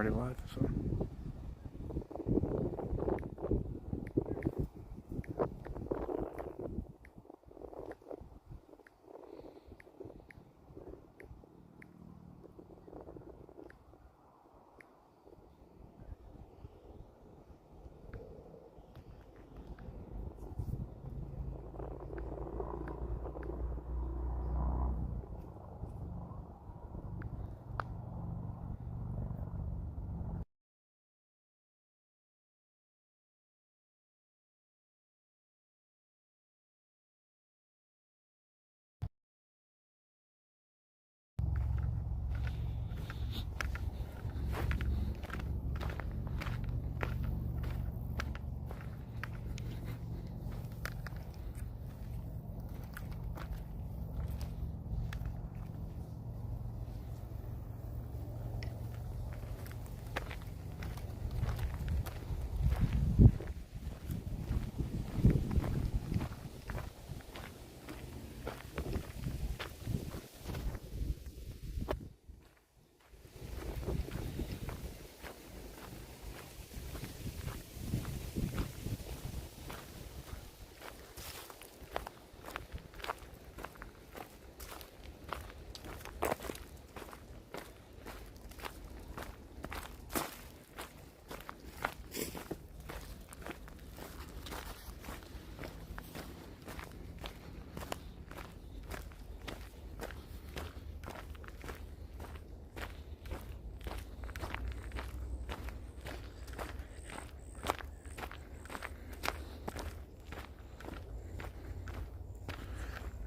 already live, so.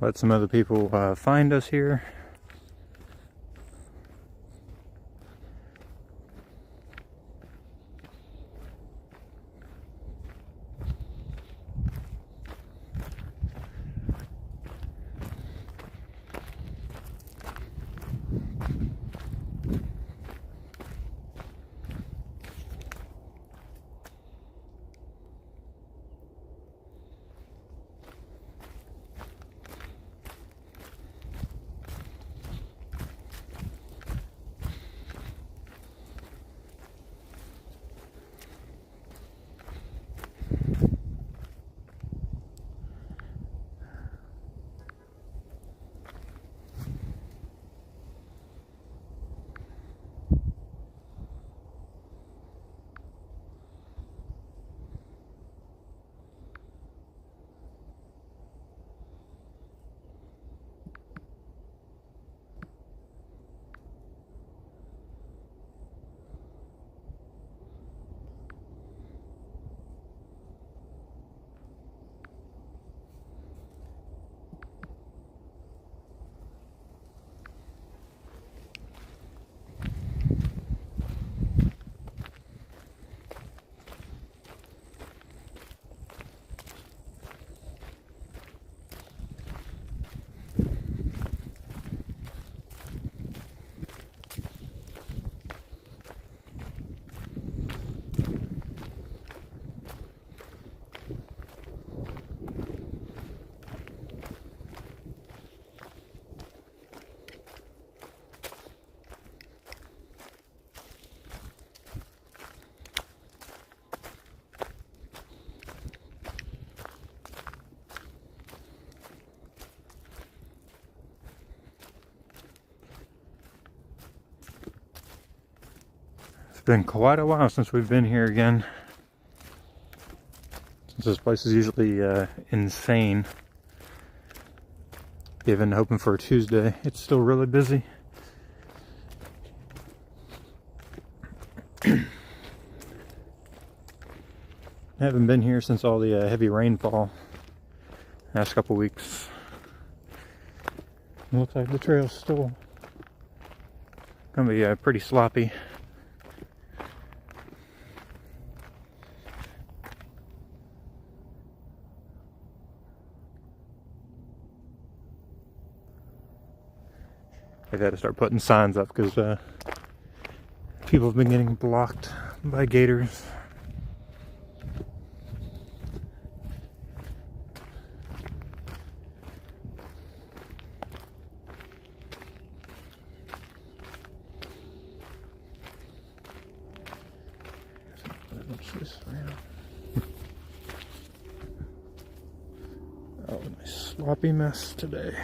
Let some other people find us here. It's been quite a while since we've been here again. Since this place is usually insane. Even hoping for a Tuesday, it's still really busy. I haven't been here since all the heavy rainfall last couple weeks. It looks like the trail's still gonna be pretty sloppy. I gotta start putting signs up because people have been getting blocked by gators. this around. Oh, nice sloppy mess today.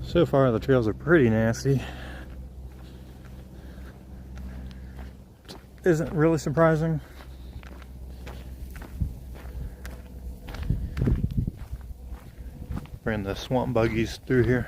So far the trails are pretty nasty. Isn't really surprising. Bring the swamp buggies through here.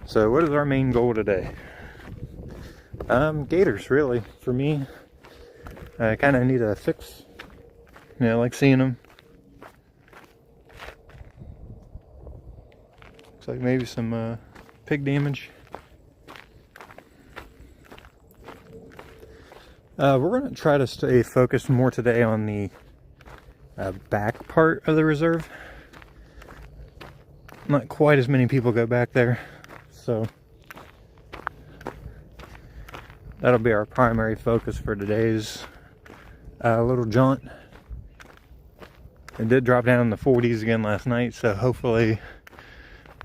So what is our main goal today? Gators, really, for me. I kind of need a fix. You know, I like seeing them. Looks like maybe some pig damage. We're going to try to stay focused more today on the back part of the reserve. Not quite as many people go back there, so that'll be our primary focus for today's little jaunt. It did drop down in the 40s again last night, so hopefully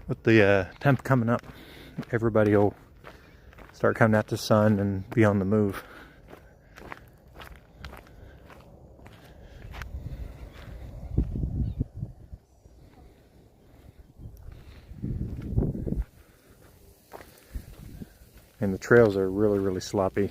with the temp coming up, everybody will start coming out to the sun and be on the move. And the trails are really, really sloppy.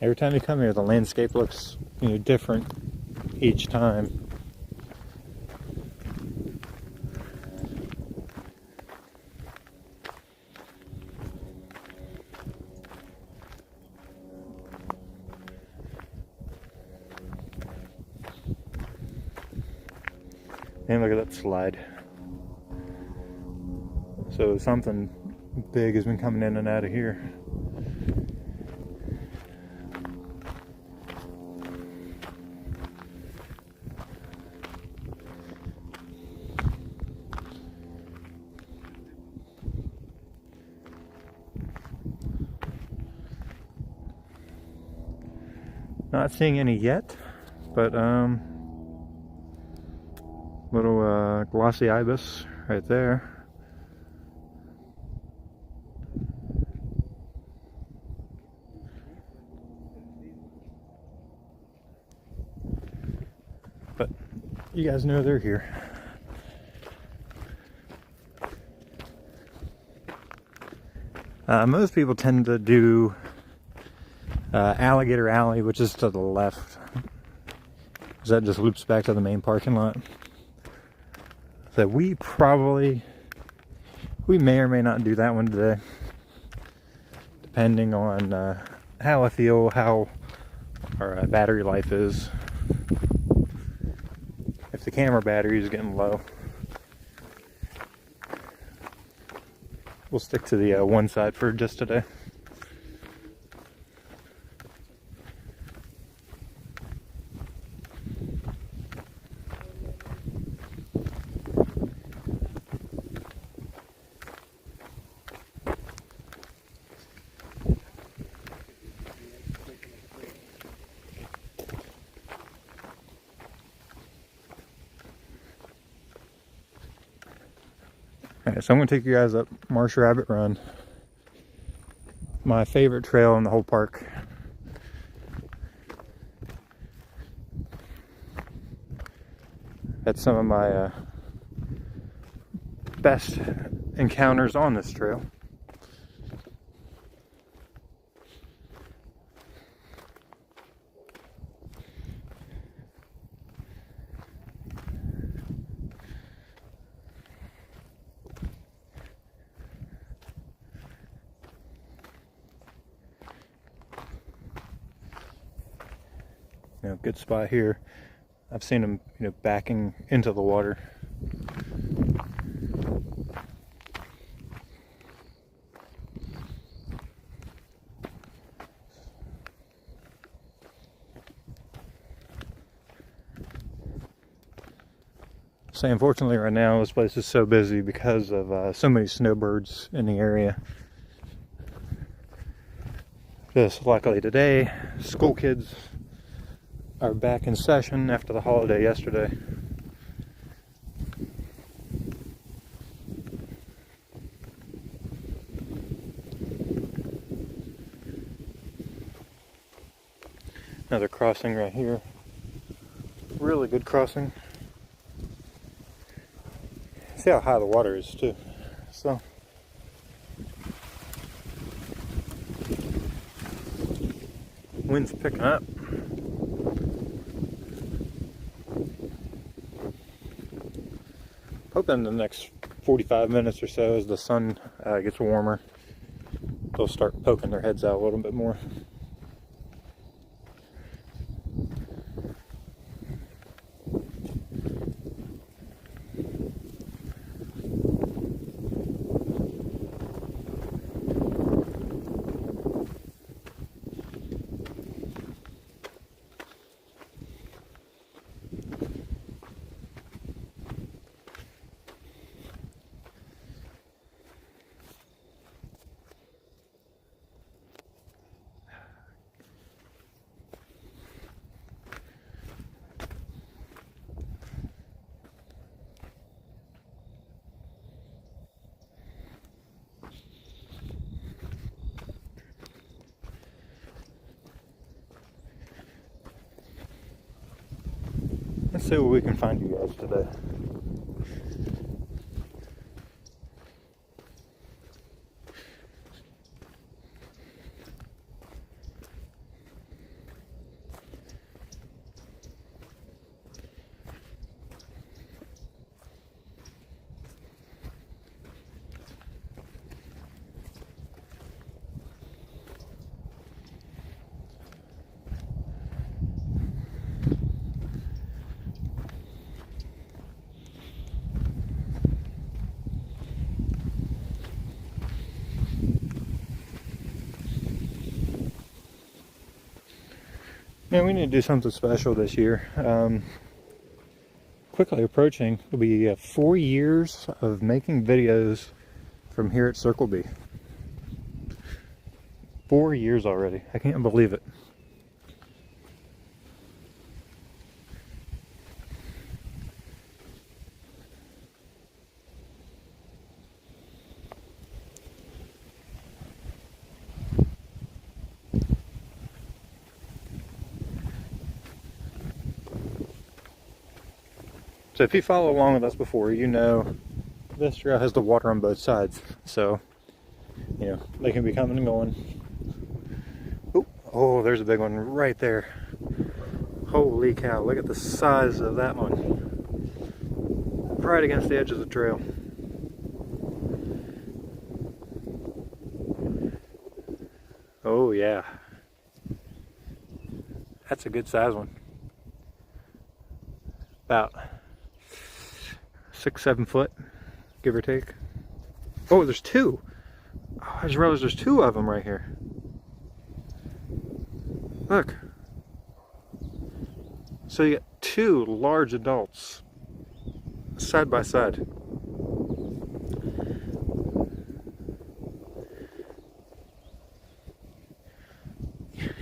Every time you come here, the landscape looks, different each time. And look at that slide. So something big has been coming in and out of here. Not seeing any yet, but little glossy ibis right there. But you guys know they're here. Most people tend to do Alligator Alley, which is to the left, because that just loops back to the main parking lot. So we may or may not do that one today, depending on how I feel, how our battery life is. If the camera battery is getting low, we'll stick to the one side for just today. Alright, so I'm going to take you guys up Marsh Rabbit Run. My favorite trail in the whole park. Had some of my best encounters on this trail. Good spot here. I've seen them, backing into the water. So unfortunately right now this place is so busy because of so many snowbirds in the area. Just luckily today, school kids are back in session after the holiday yesterday. Another crossing right here. Really good crossing. See how high the water is too. So wind's picking up. Hoping the next 45 minutes or so, as the sun gets warmer, they'll start poking their heads out a little bit more. Let's see what we can find you guys today. Yeah, we need to do something special this year. Quickly approaching, it'll be 4 years of making videos from here at Circle B. 4 years already. I can't believe it. So if you follow along with us before, you know this trail has the water on both sides. So, they can be coming and going. Oh, there's a big one right there. Holy cow, look at the size of that one. right against the edge of the trail. Oh yeah. That's a good size one. About 6-7 foot, give or take. Oh, there's two. Oh, I just realized there's two of them right here. Look. So you got two large adults side by side.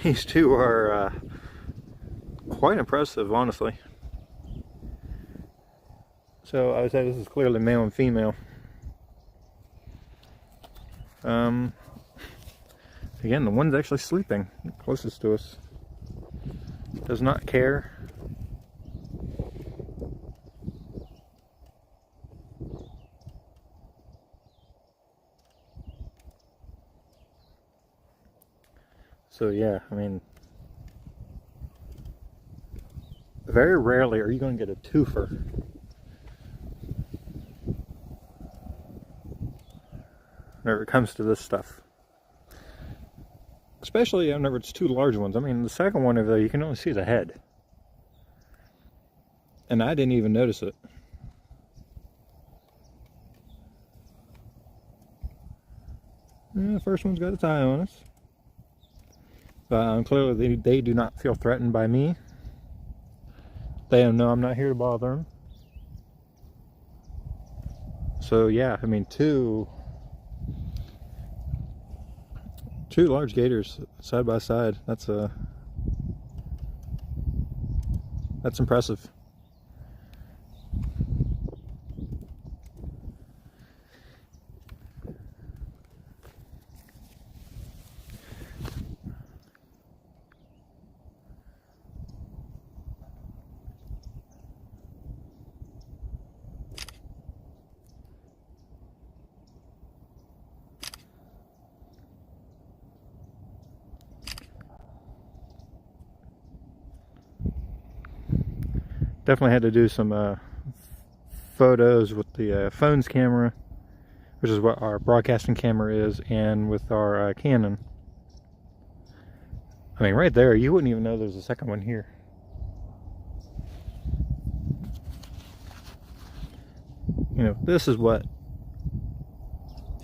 These two are quite impressive, honestly. So I would say this is clearly male and female. Again, the one's actually sleeping closest to us. Does not care. So yeah, I mean, very rarely are you going to get a twofer. Whenever it comes to this stuff. Especially whenever it's two large ones. I mean, the second one over there, you can only see the head. And I didn't even notice it. Yeah, the first one's got its eye on us. Clearly they do not feel threatened by me. They know I'm not here to bother them. So yeah, I mean, two large gators side by side. That's impressive. Definitely had to do some photos with the phone's camera, which is what our broadcasting camera is, and with our Canon. I mean, right there, you wouldn't even know there's a second one here. You know, this is what,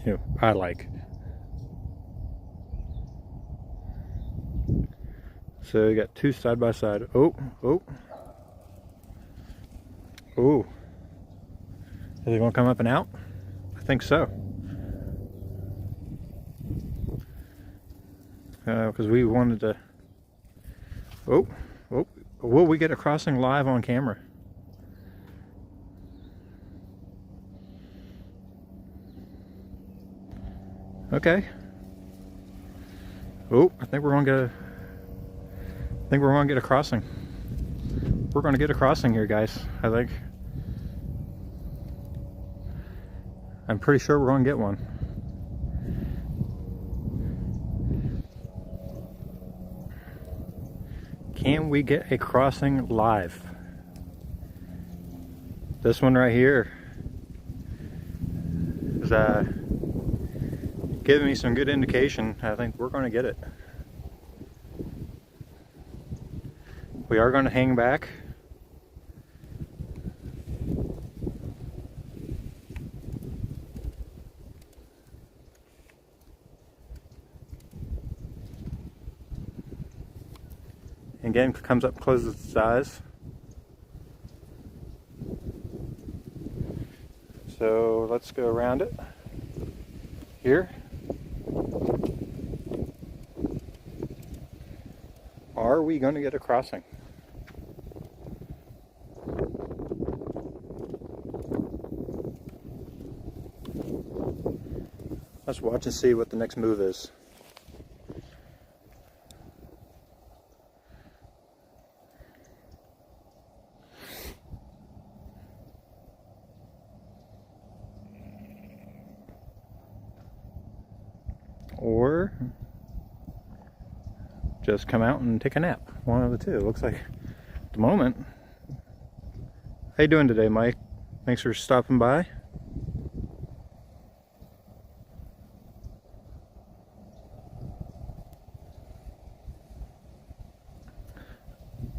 you know, I like. So you got two side by side. Oh. Ooh. Are they going to come up and out? I think so. Because we wanted to... Oh. Will we get a crossing live on camera? Okay. Oh, I think we're going to get a crossing. We're going to get a crossing here, guys. I think. I'm pretty sure we're going to get one. Can we get a crossing live? This one right here is giving me some good indication. I think we're going to get it. We are going to hang back. Again, comes up, closes its eyes. So let's go around it here. Are we going to get a crossing? Let's watch and see what the next move is. Or just come out and take a nap. One of the two. Looks like at the moment. How you doing today, Mike? Thanks for stopping by.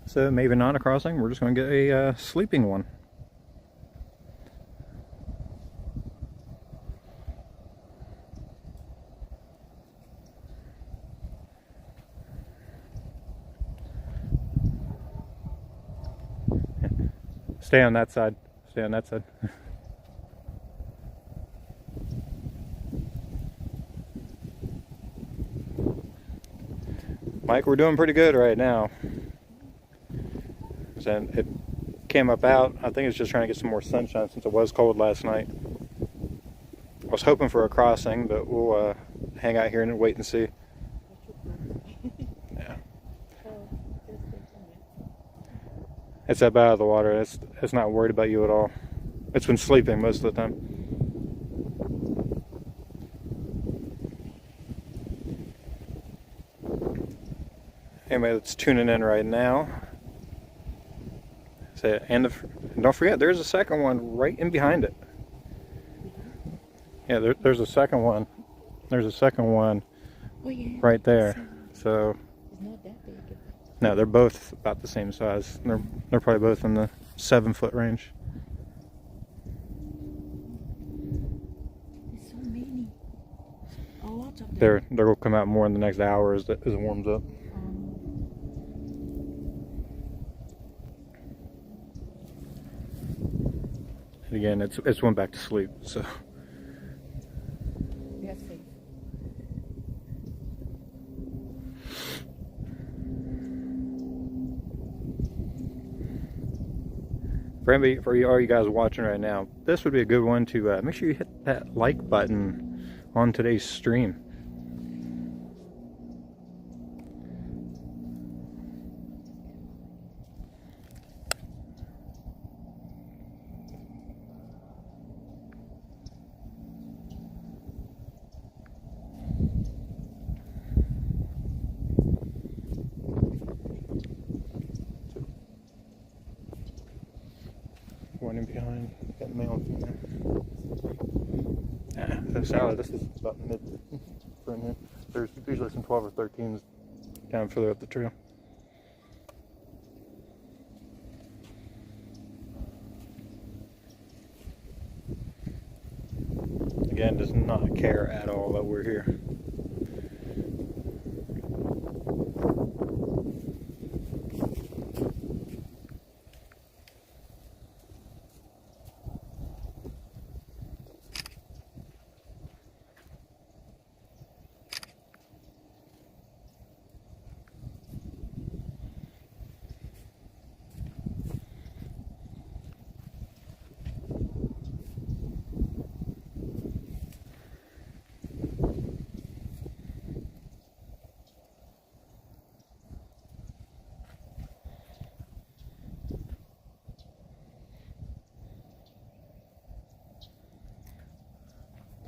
So maybe not a crossing. We're just going to get a sleeping one. Stay on that side. Stay on that side. Mike, we're doing pretty good right now. And it came up out. I think it's just trying to get some more sunshine since it was cold last night. I was hoping for a crossing, but we'll hang out here and wait and see. Yeah. It's up out of the water. It's not worried about you at all. It's been sleeping most of the time. Anyway, that's tuning in right now. So, and don't forget, there's a second one right in behind it. Yeah, there's a second one. There's a second one right there. So, it's not that big. no, they're both about the same size. They're probably both in the 7-foot range. There's so many. A lot of them. They're gonna come out more in the next hour as it warms up. And again, it's went back to sleep. So. We are safe. For all you guys watching right now, this would be a good one to make sure you hit that like button on today's stream. One in behind, got male and female. So Sally, this is about mid front here. There's usually some 12 or 13s down further up the trail. Again, does not care at all that we're here.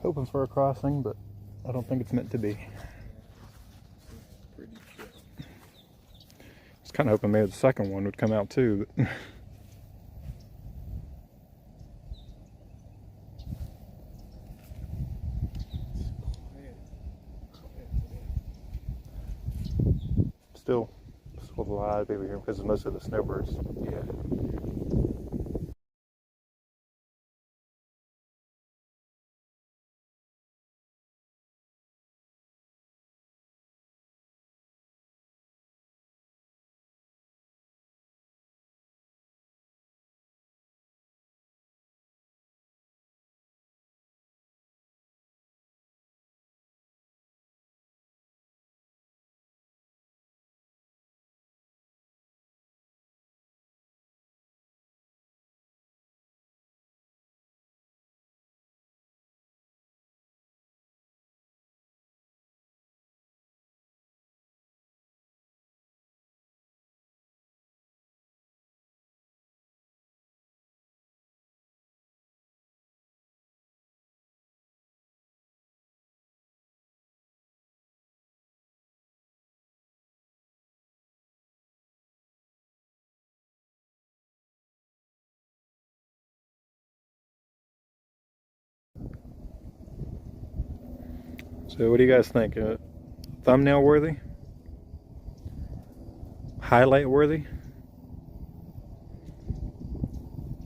Hoping for a crossing, but I don't think it's meant to be. It's kind of hoping maybe the second one would come out too. But still a lot of people here because most of the snowbirds. Yeah. So what do you guys think? Thumbnail worthy? Highlight worthy?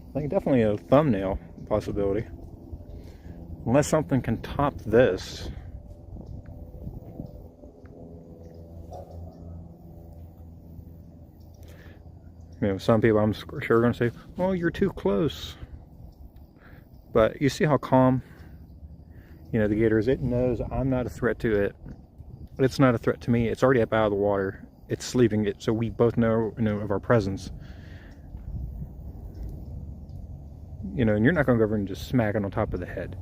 I think definitely a thumbnail possibility. Unless something can top this. You know, some people I'm sure are going to say, oh, you're too close. But you see how calm, you know, the gator is. It knows I'm not a threat to it. It's not a threat to me. It's already up out of the water. It's sleeping it, so we both know of our presence. You know, and you're not going to go over and just smack it on top of the head.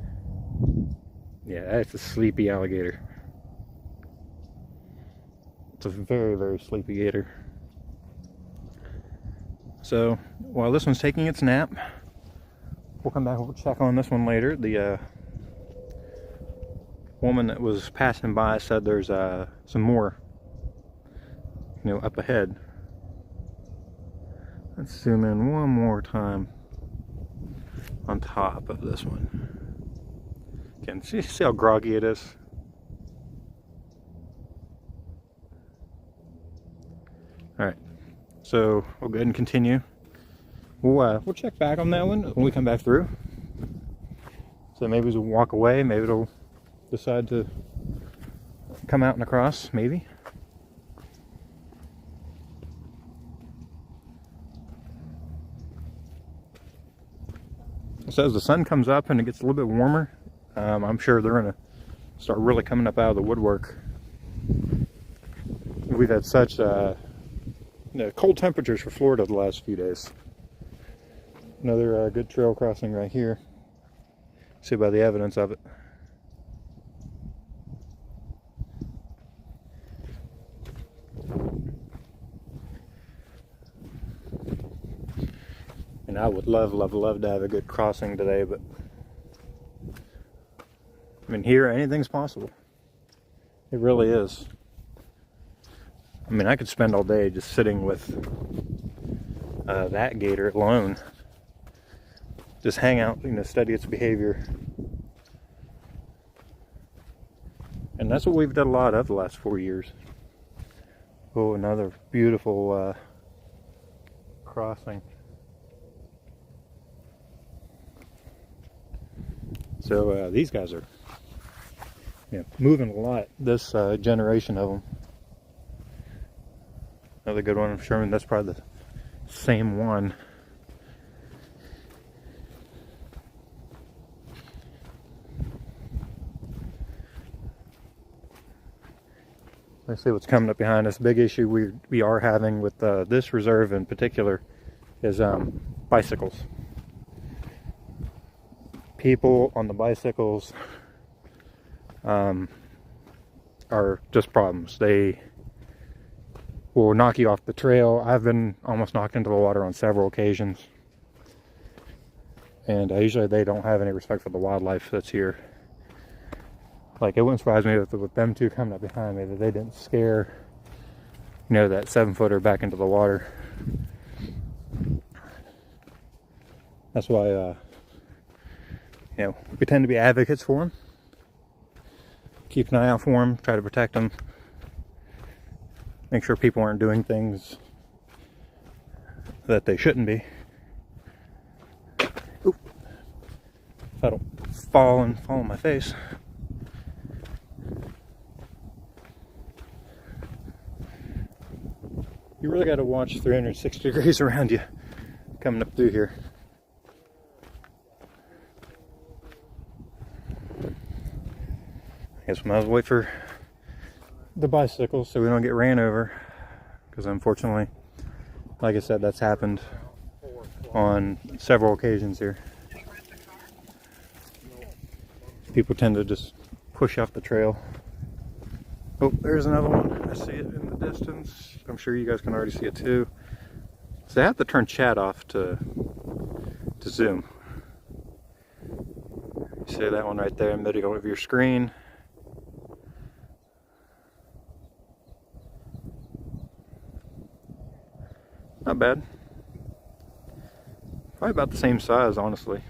Yeah, that's a sleepy alligator. It's a very, very sleepy gator. So, while this one's taking its nap, we'll come back and we'll check on this one later. The woman that was passing by said there's some more, you know, up ahead. Let's zoom in one more time on top of this one. Again, see how groggy it is? Alright, so we'll go ahead and continue. We'll check back on that one when we come back through. So maybe we'll walk away, maybe it'll decide to come out and across, maybe. So as the sun comes up and it gets a little bit warmer, I'm sure they're going to start really coming up out of the woodwork. We've had such cold temperatures for Florida the last few days. Another good trail crossing right here. See by the evidence of it. And I would love to have a good crossing today, but I mean, here anything's possible. It really is. I mean, I could spend all day just sitting with that gator alone. Just hang out, you know, study its behavior. And that's what we've done a lot of the last 4 years. Oh, another beautiful crossing. So these guys are, you know, moving a lot, this generation of them. Another good one, I'm sure that's probably the same one. Let's see what's coming up behind us. Big issue we are having with this reserve in particular is bicycles. People on the bicycles are just problems. They will knock you off the trail. I've been almost knocked into the water on several occasions. And usually they don't have any respect for the wildlife that's here. Like, it wouldn't surprise me with them two coming up behind me that they didn't scare, you know, that 7-footer back into the water. That's why, you know, we tend to be advocates for them. Keep an eye out for them, try to protect them. Make sure people aren't doing things that they shouldn't be. Oop. If I don't fall on my face. You really got to watch 360 degrees around you coming up through here. I guess we might as well wait for the bicycles so we don't get ran over, because unfortunately, like I said, that's happened on several occasions here. People tend to just push off the trail. Oh, there's another one. I see it in the distance. I'm sure you guys can already see it too. So I have to turn chat off to zoom. You see that one right there in the middle of your screen. Not bad. Probably about the same size, honestly.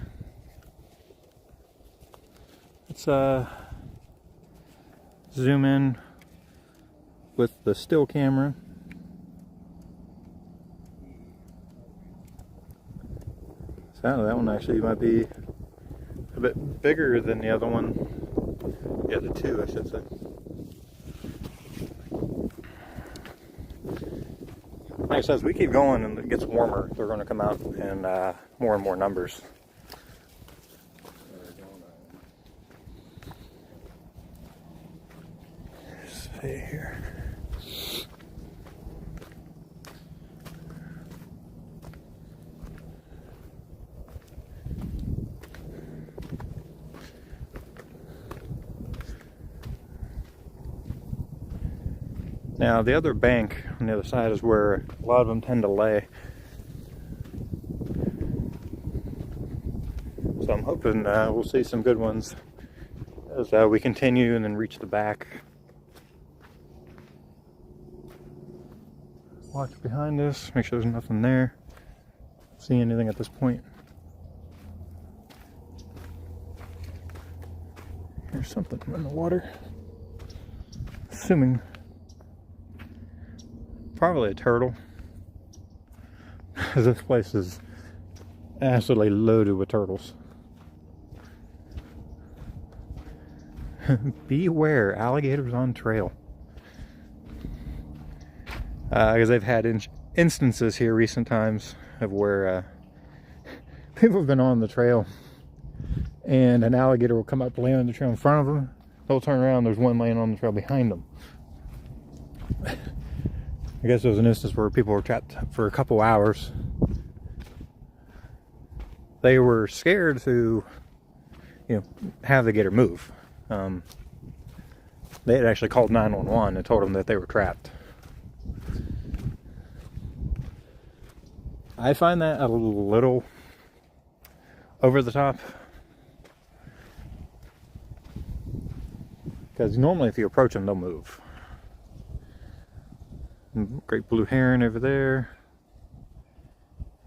It's zoom in with the still camera. So that one actually might be a bit bigger than the other one. The other two, I should say. Like I said, as we keep going and it gets warmer, they're going to come out in more and more numbers. Let's see here. Now the other bank on the other side is where a lot of them tend to lay. So I'm hoping we'll see some good ones as we continue and then reach the back. Watch behind us, make sure there's nothing there. See anything at this point. Here's something in the water. Assuming probably a turtle. This place is absolutely loaded with turtles. Beware, alligators on trail. Because they've had instances here recent times of where people have been on the trail and an alligator will come up, land on the trail in front of them. They'll turn around, there's one laying on the trail behind them. I guess there was an instance where people were trapped for a couple hours. They were scared to, have the gator move. They had actually called 911 and told them that they were trapped. I find that a little over the top. Because normally if you approach them, they'll move. Great blue heron over there.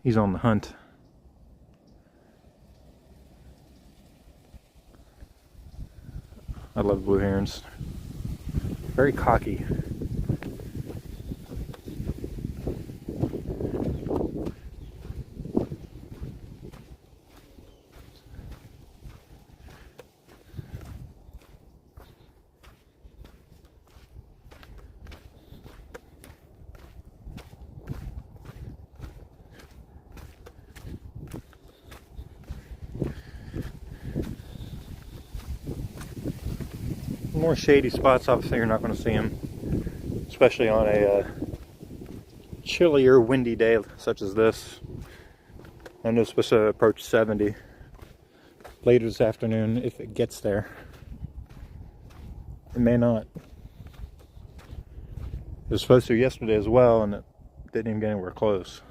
He's on the hunt. I love blue herons. Very cocky. More shady spots, obviously you're not going to see them, especially on a chillier, windy day such as this. I know it's supposed to approach 70 later this afternoon if it gets there. It may not. It was supposed to yesterday as well, and it didn't even get anywhere close.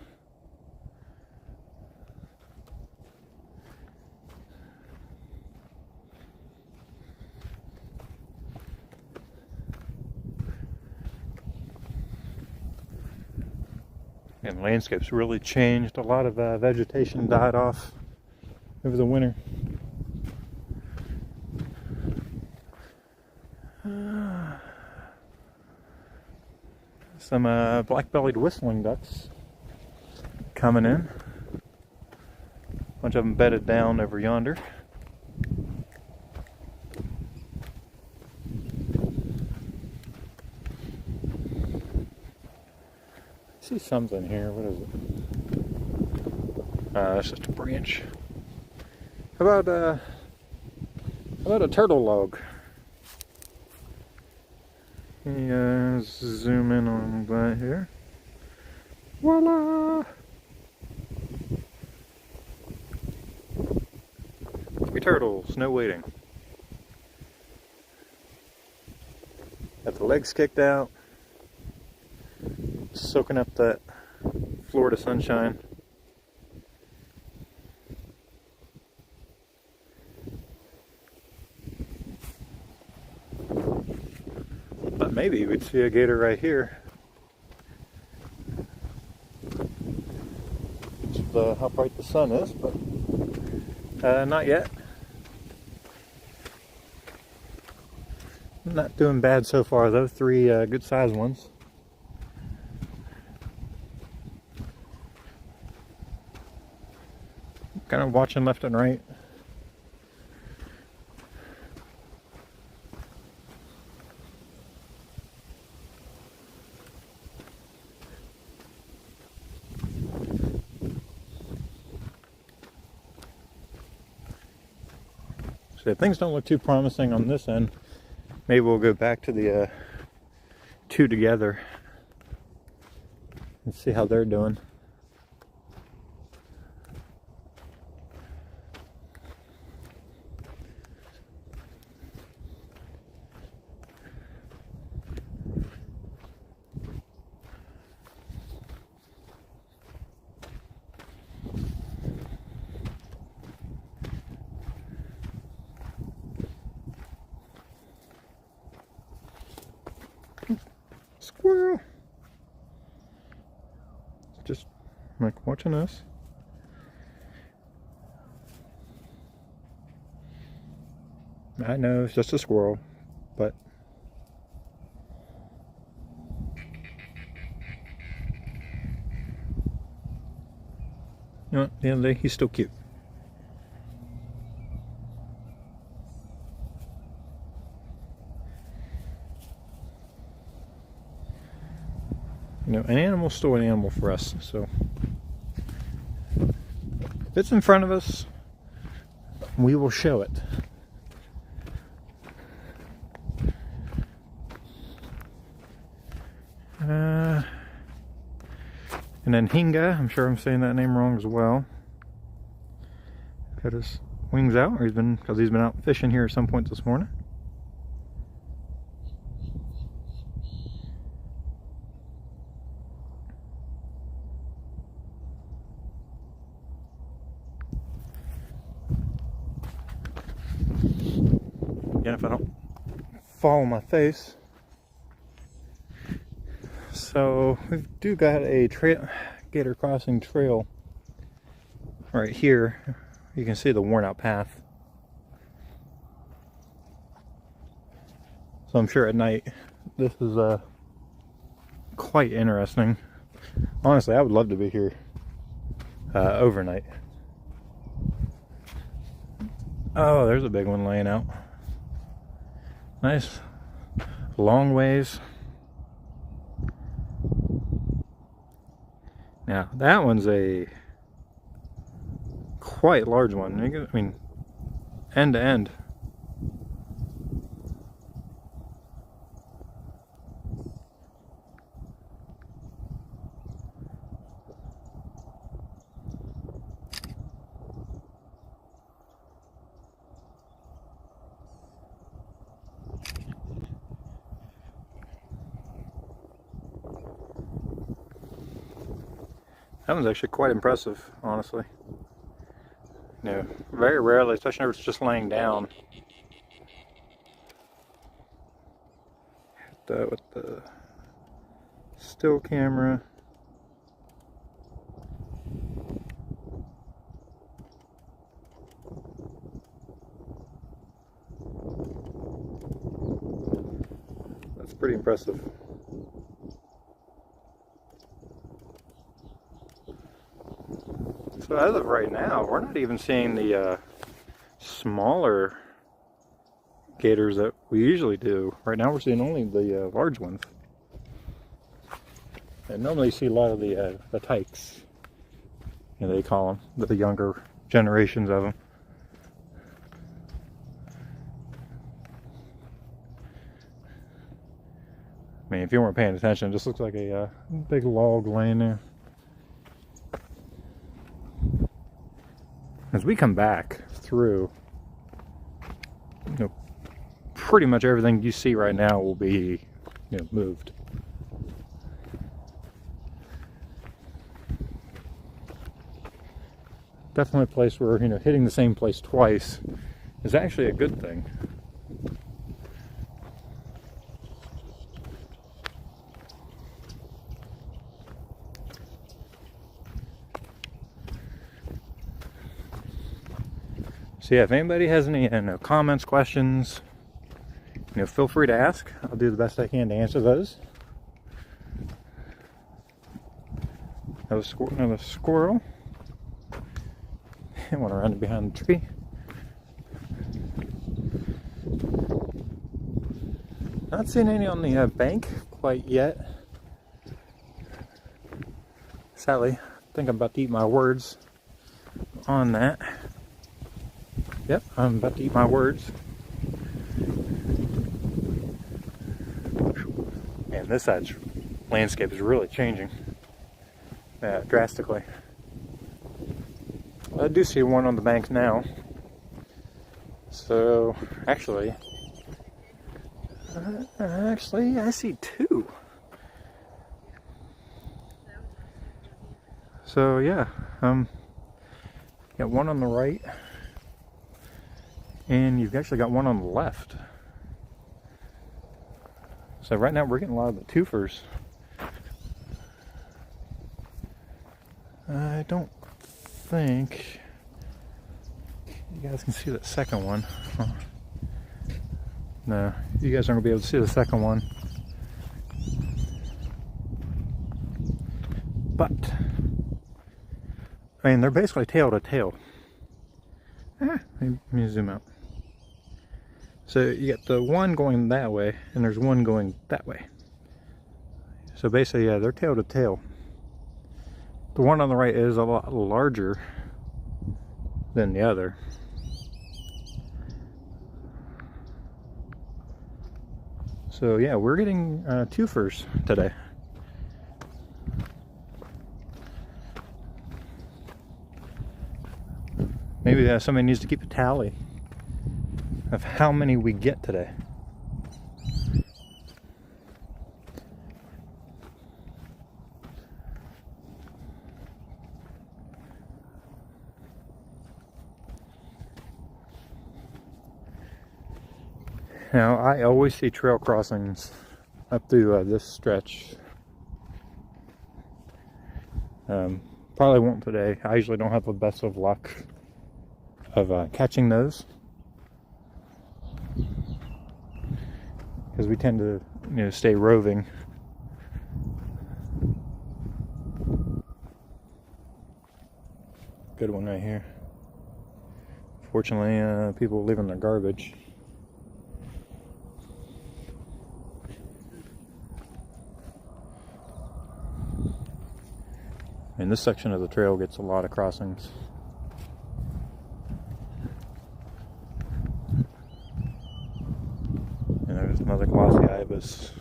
And the landscape's really changed. A lot of vegetation died off over the winter. Some black-bellied whistling ducks coming in. A bunch of them bedded down over yonder. I see something here. What is it? That's just a branch. How about a turtle log? Zoom in on that here. Voila! 3 turtles, no waiting. Got the legs kicked out. Soaking up that Florida sunshine. But maybe we'd see a gator right here. Just how bright the sun is, but not yet. Not doing bad so far though. 3 good sized ones. Kind of watching left and right. So if things don't look too promising on this end, maybe we'll go back to the 2 together and see how they're doing. Squirrel! Just like watching us. I know it's just a squirrel, but you know what, at the end of the day, he's still cute. You know, an animal's still an animal for us, so if it's in front of us, we will show it. And then Hinga, I'm sure I'm saying that name wrong as well. Got his wings out, or because he's been out fishing here at some point this morning. Again, if I don't fall on my face. So we do got a gator crossing trail right here. You can see the worn out path. So I'm sure at night this is quite interesting. Honestly, I would love to be here overnight. Oh, there's a big one laying out. Nice long ways. Now that one's a quite large one. I mean, end to end. That one's actually quite impressive, honestly. You know, very rarely, especially if it's just laying down. With the still camera. That's pretty impressive. So as of right now, we're not even seeing the smaller gators that we usually do. Right now we're seeing only the large ones. And normally you see a lot of the tykes, you know, they call them, the younger generations of them. I mean, if you weren't paying attention, it just looks like a big log laying there. As we come back through, you know, pretty much everything you see right now will be, you know, moved. Definitely a place where, you know, hitting the same place twice is actually a good thing. So yeah, if anybody has any comments, questions, feel free to ask. I'll do the best I can to answer those. Another squirrel. And one around behind the tree. Not seeing any on the bank quite yet. Sadly, I think I'm about to eat my words on that. Yep, I'm about to eat my words. And this side's landscape is really changing drastically. I do see one on the bank now. So, actually, I see two. So yeah, got one on the right, and you've actually got one on the left. So right now we're getting a lot of the twofers. I don't think you guys can see that second one. Huh. No, you guys aren't going to be able to see the second one. But, I mean, they're basically tail to tail. Let me zoom out. So you got the one going that way, and there's one going that way. So basically, yeah, they're tail to tail. The one on the right is a lot larger than the other. So yeah, we're getting twofers today. Maybe somebody needs to keep a tally of how many we get today. Now, I always see trail crossings up through this stretch. Probably won't today. I usually don't have the best of luck of catching those, because we tend to, stay roving. Good one right here. Fortunately, people leaving their garbage. And this section of the trail gets a lot of crossings. And there's another glossy ibis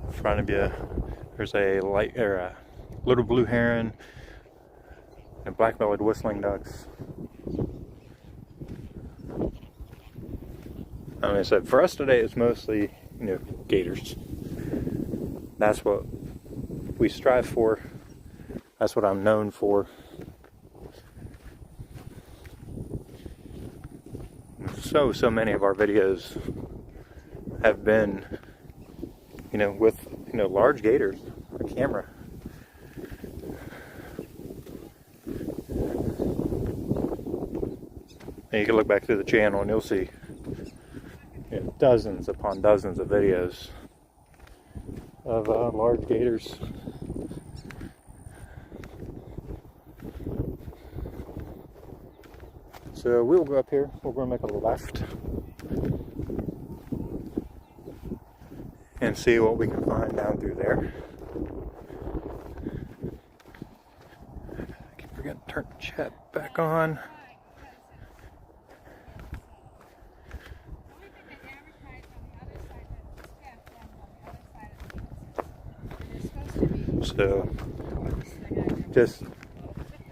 in front of you. There's a little blue heron and black-bellied whistling ducks. Like I said, for us today, it's mostly, gators. That's what we strive for. That's what I'm known for. So many of our videos have been, with, large gators on camera. And you can look back through the channel and you'll see dozens upon dozens of videos of large gators. So we'll go up here, we're going to make a left and see what we can find down through there. I keep forgetting to turn the chat back on.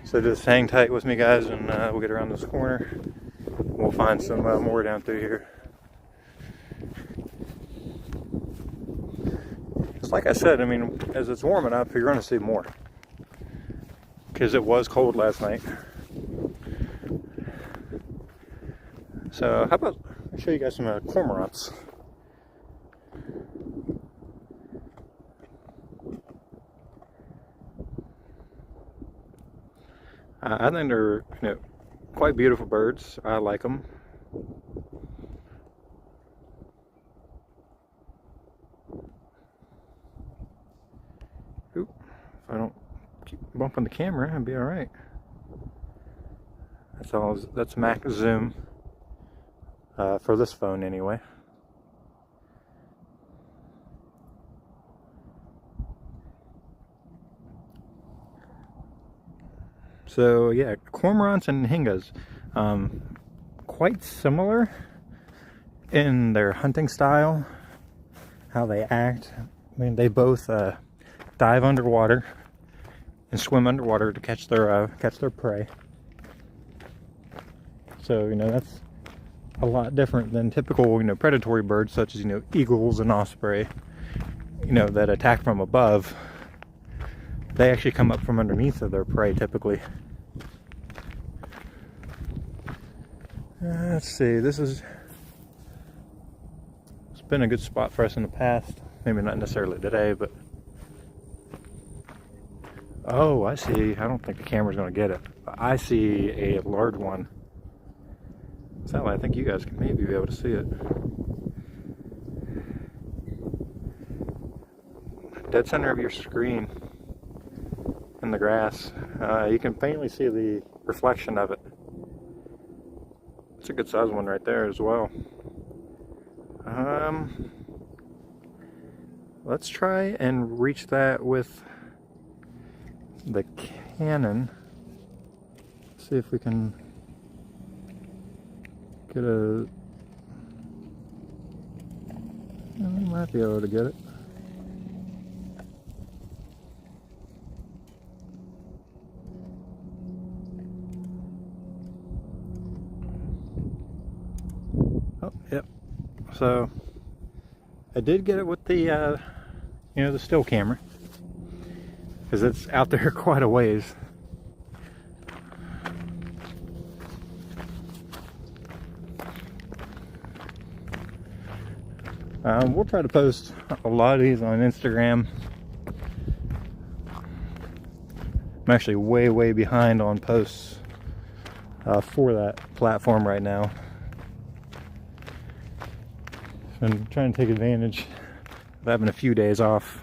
So just hang tight with me, guys, and we'll get around this corner. We'll find some more down through here. Just like I said, I mean, as it's warming up, you're going to see more, because it was cold last night. So how about I show you guys some cormorants. I think they're quite beautiful birds. I like them. If I don't keep bumping the camera, I'll be all right. That's all. That's max zoom for this phone anyway. So yeah, cormorants and hingas, quite similar in their hunting style, how they act. I mean, they both dive underwater and swim underwater to catch their prey. So that's a lot different than typical predatory birds such as eagles and osprey, that attack from above. They actually come up from underneath of their prey typically. Let's see, it's been a good spot for us in the past. Maybe not necessarily today, but oh, I see. I don't think the camera's going to get it. I see a large one. Sadly, I think you guys can maybe be able to see it. Dead center of your screen in the grass. You can faintly see the reflection of it. It's a good sized one right there as well. Let's try and reach that with the Canon. See if we can get a... We might be able to get it. Oh, yep. So I did get it with the the still camera, because it's out there quite a ways. We'll try to post a lot of these on Instagram. I'm actually way behind on posts for that platform right now. I'm trying to take advantage of having a few days off.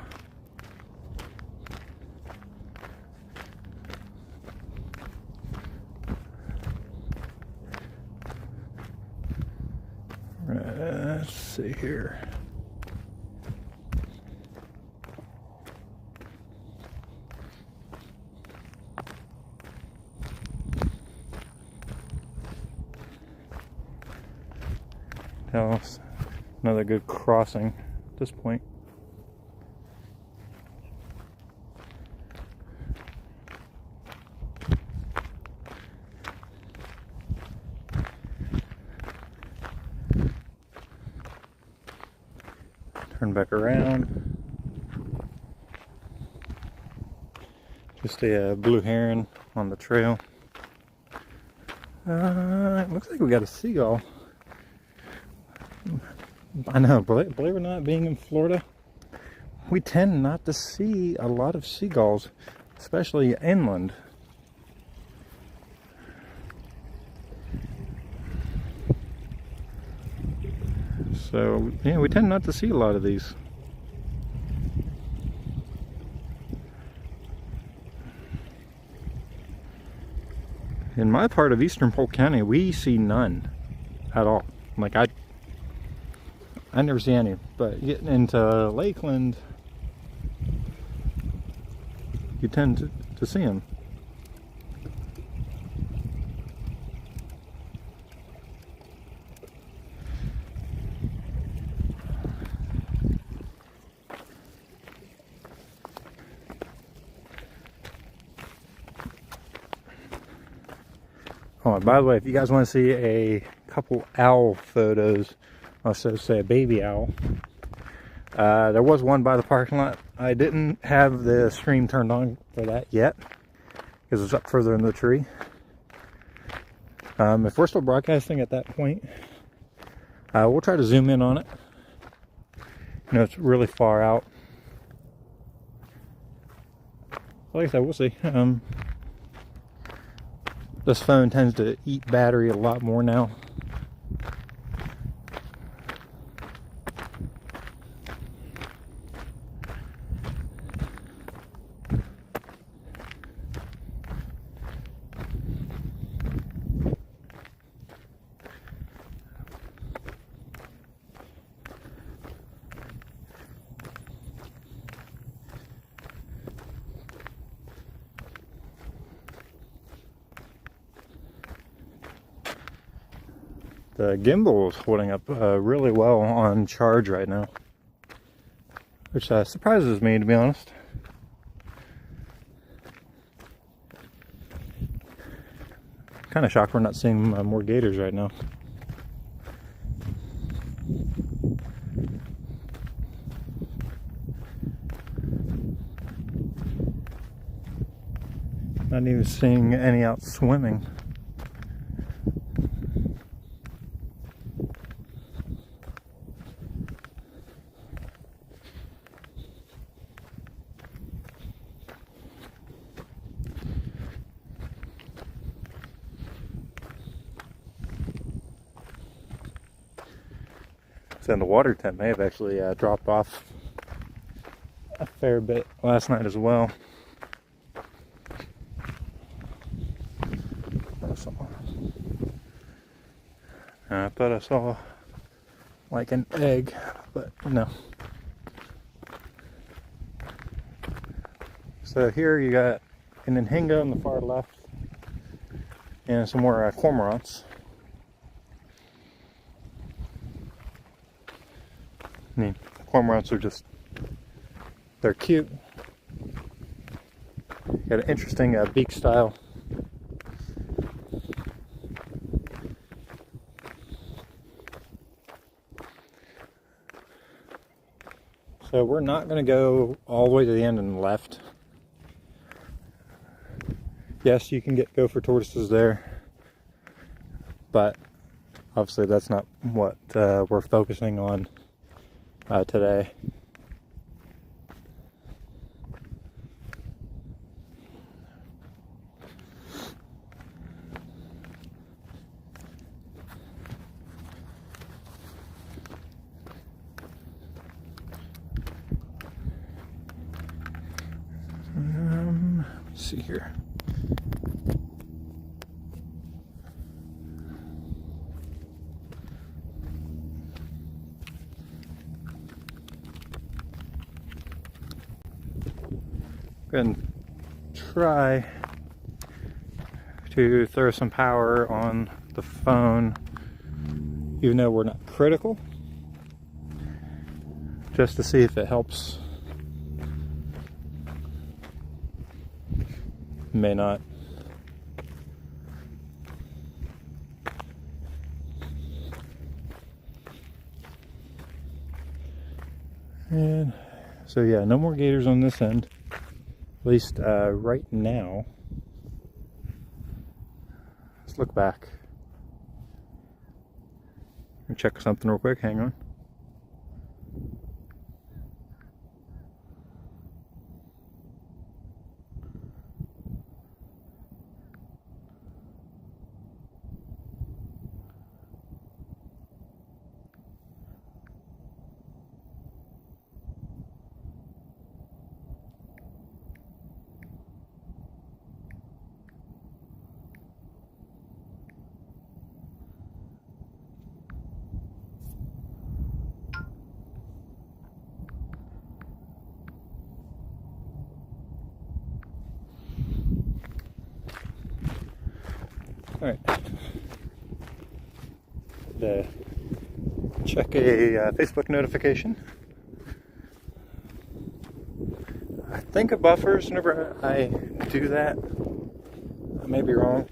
Let's see here. Else. Another good crossing at this point. Turn back around. Just a blue heron on the trail. It looks like we got a seagull. I know, believe it or not, being in Florida, we tend not to see a lot of seagulls, especially inland. So, yeah, we tend not to see a lot of these. In my part of eastern Polk County, we see none at all. Like, I never see any, but getting into Lakeland, you tend to see them. Oh, and by the way, if you guys want to see a couple owl photos, also say a baby owl. There was one by the parking lot. I didn't have the stream turned on for that yet because it's up further in the tree. If we're still broadcasting at that point, we'll try to zoom in on it. It's really far out. Like I said, we'll see. This phone tends to eat battery a lot more now. The gimbal is holding up really well on charge right now, which surprises me, to be honest. Kind of shocked we're not seeing more gators right now. Not even seeing any out swimming. And the water temp may have actually dropped off a fair bit last night as well. I thought I saw like an egg, but no. So here you got an Anhinga on the far left and some more cormorants. I mean, cormorants are just, they're cute. Got an interesting beak style. So we're not going to go all the way to the end and left. Yes, you can go for tortoises there, but obviously that's not what we're focusing on today. Let's see here. And try to throw some power on the phone, even though we're not critical, just to see if it helps. May not. And so yeah, no more gators on this end. At least right now. Let's look back. Let me check something real quick, hang on. Alright, check a Facebook notification. I think it buffers whenever I do that. I may be wrong.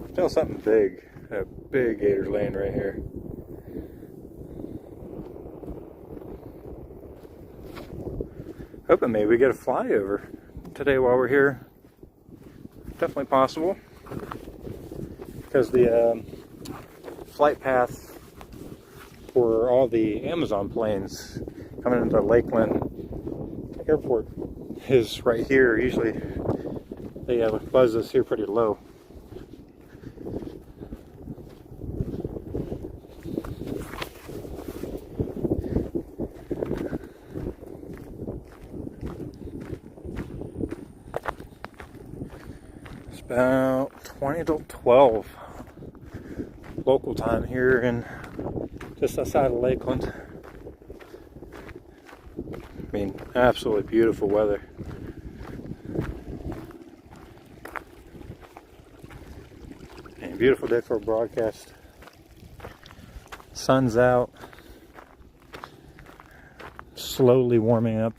I feel something big, a big gator laying right here. Hoping maybe we get a flyover today while we're here. Definitely possible, because the flight path for all the Amazon planes coming into Lakeland Airport is right here. Usually they buzz us here pretty low. About 20 to 12 local time here in just outside of Lakeland. I mean, absolutely beautiful weather. beautiful day for a broadcast. Sun's out. Slowly warming up.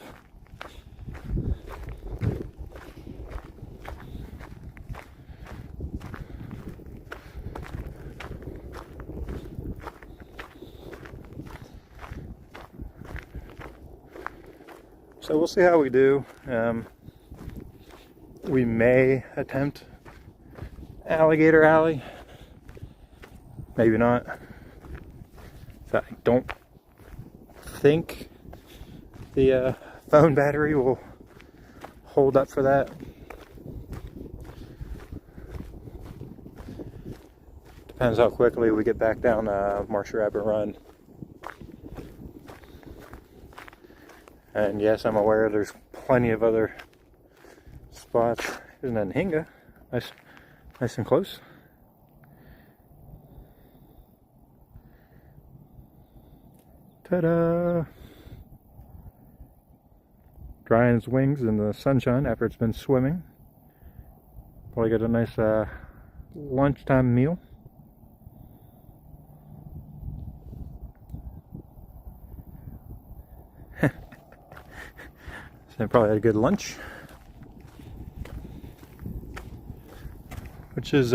So we'll see how we do. We may attempt Alligator Alley. Maybe not. I don't think the phone battery will hold up for that. Depends how quickly we get back down Marsh Rabbit Run. And yes, I'm aware there's plenty of other spots. Isn't that Hinga? Nice and close. Ta-da! Drying its wings in the sunshine after it's been swimming. Probably get a nice lunchtime meal. So probably had a good lunch. Which is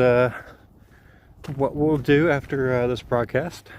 what we'll do after this broadcast.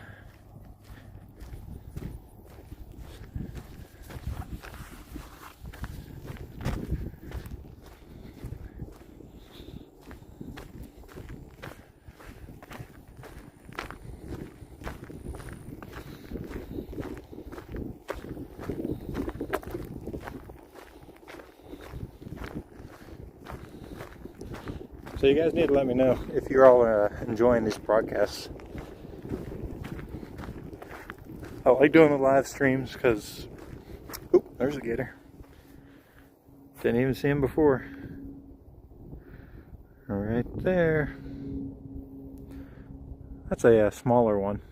So you guys need to let me know if you're all enjoying these broadcasts. I like doing the live streams because, oop, there's a gator. Didn't even see him before. Right there. That's a smaller one.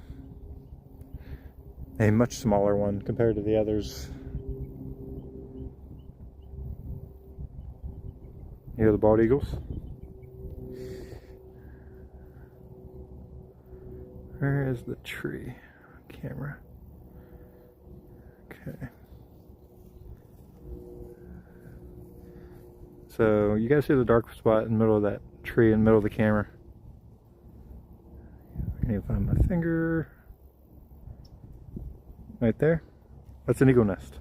A much smaller one compared to the others. You hear the bald eagles? Where is the tree camera? Okay. So you guys see the dark spot in the middle of that tree in the middle of the camera? I need to find my finger. Right there. That's an eagle nest.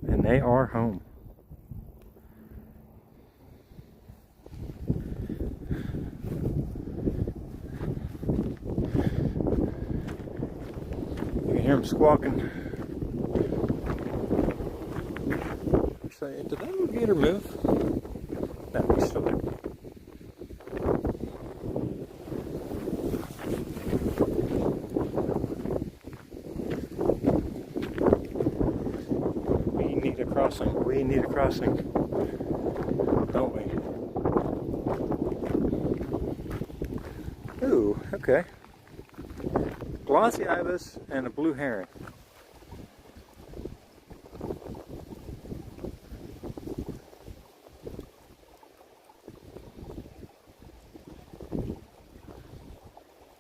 And they are home. Hear him squawking. Say, did that little gator move? No, he's still there. We need a crossing. We need a crossing. Don't we? Ooh, okay. Glossy ibis and a blue heron.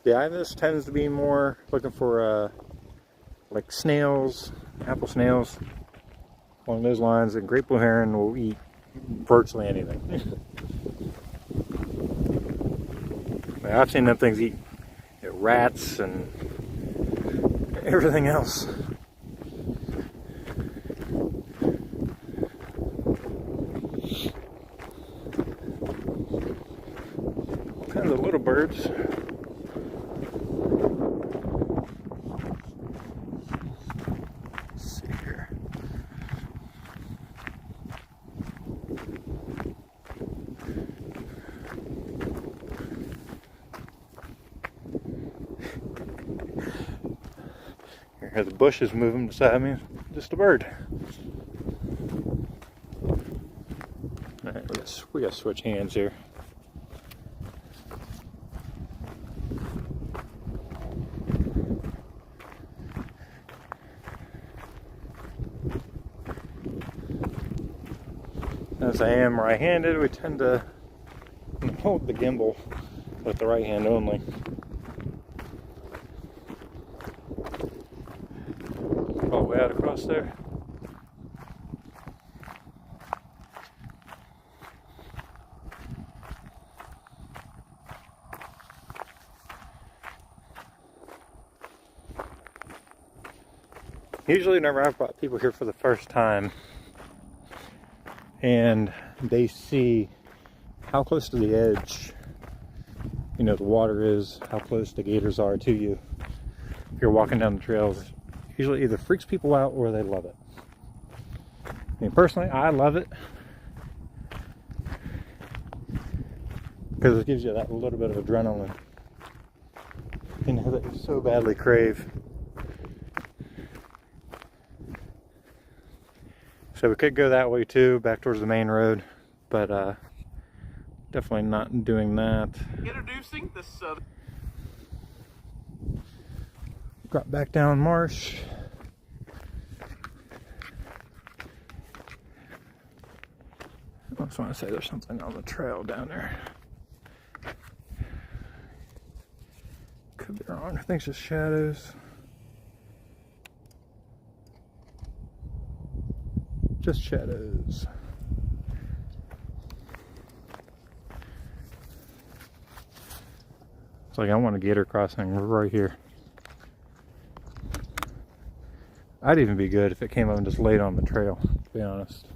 The ibis tends to be more looking for like snails, apple snails, along those lines, and great blue heron will eat virtually anything. I've seen them things eat rats and everything else. And the little birds. Let's see here. Here, the bush is moving beside me. Just a bird. All right, we got to switch hands here. As I am right-handed, we tend to hold the gimbal with the right hand only. All the way out across there. Usually whenever I've brought people here for the first time and they see how close to the edge, you know, the water is, how close the gators are to you, if you're walking down the trails, usually either freaks people out or they love it. I mean, personally, I love it because it gives you that little bit of adrenaline, you know, that you so badly crave. So we could go that way too, back towards the main road, but definitely not doing that. Introducing the southern. Got back down marsh. I just want to say there's something on the trail down there. Could be wrong. I think it's just shadows. Just shadows. It's like I want a gator crossing right here. I'd even be good if it came up and just laid on the trail, to be honest.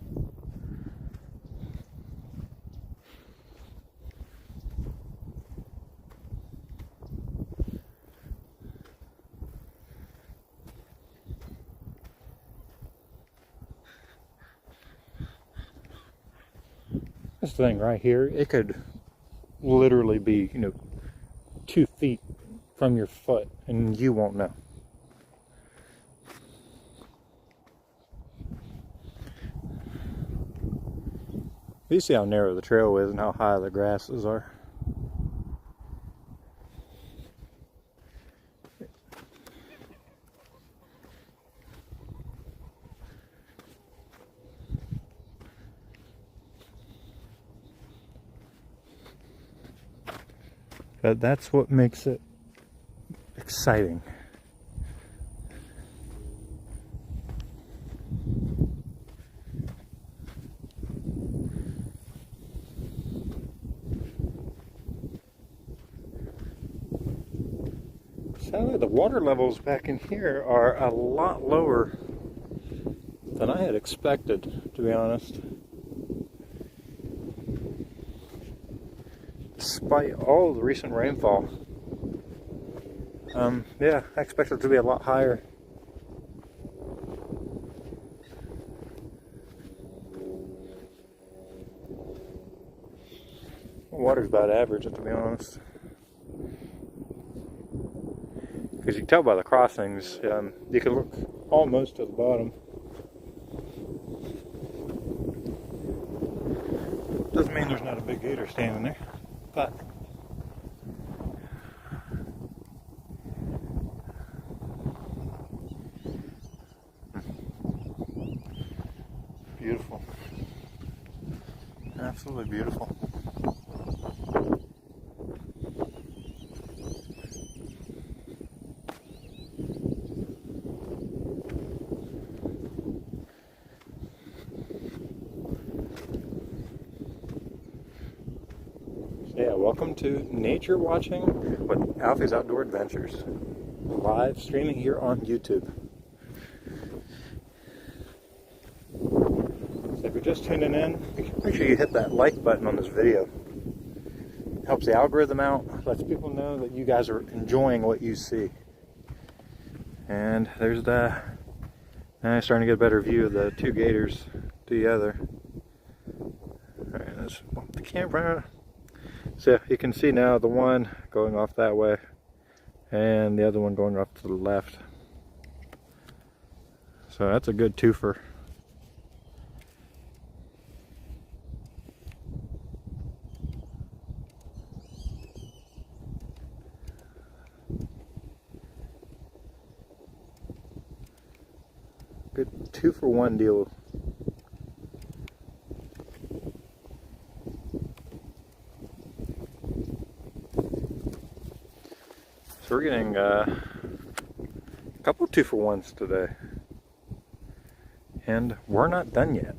This thing right here, it could literally be, you know, 2 feet from your foot and you won't know. You see how narrow the trail is and how high the grasses are. But that's what makes it exciting. Sadly, the water levels back in here are a lot lower than I had expected, to be honest. Despite all the recent rainfall. Yeah, I expected it to be a lot higher. Water's about average, to be honest. Because you can tell by the crossings, you can look almost to the bottom. Doesn't mean there's not a big gator standing there, but beautiful. Absolutely beautiful. Yeah, welcome to Nature Watching with Alfie's Outdoor Adventures, live streaming here on YouTube. So if you're just tuning in, make sure you hit that like button on this video. It helps the algorithm out, lets people know that you guys are enjoying what you see. And there's the, now I'm starting to get a better view of the 2 gators together. Alright, let's bump the camera. So you can see now the one going off that way and the other one going off to the left. So that's a good twofer. Good 2-for-1 deal. So we're getting a couple 2-for-1s today. And we're not done yet.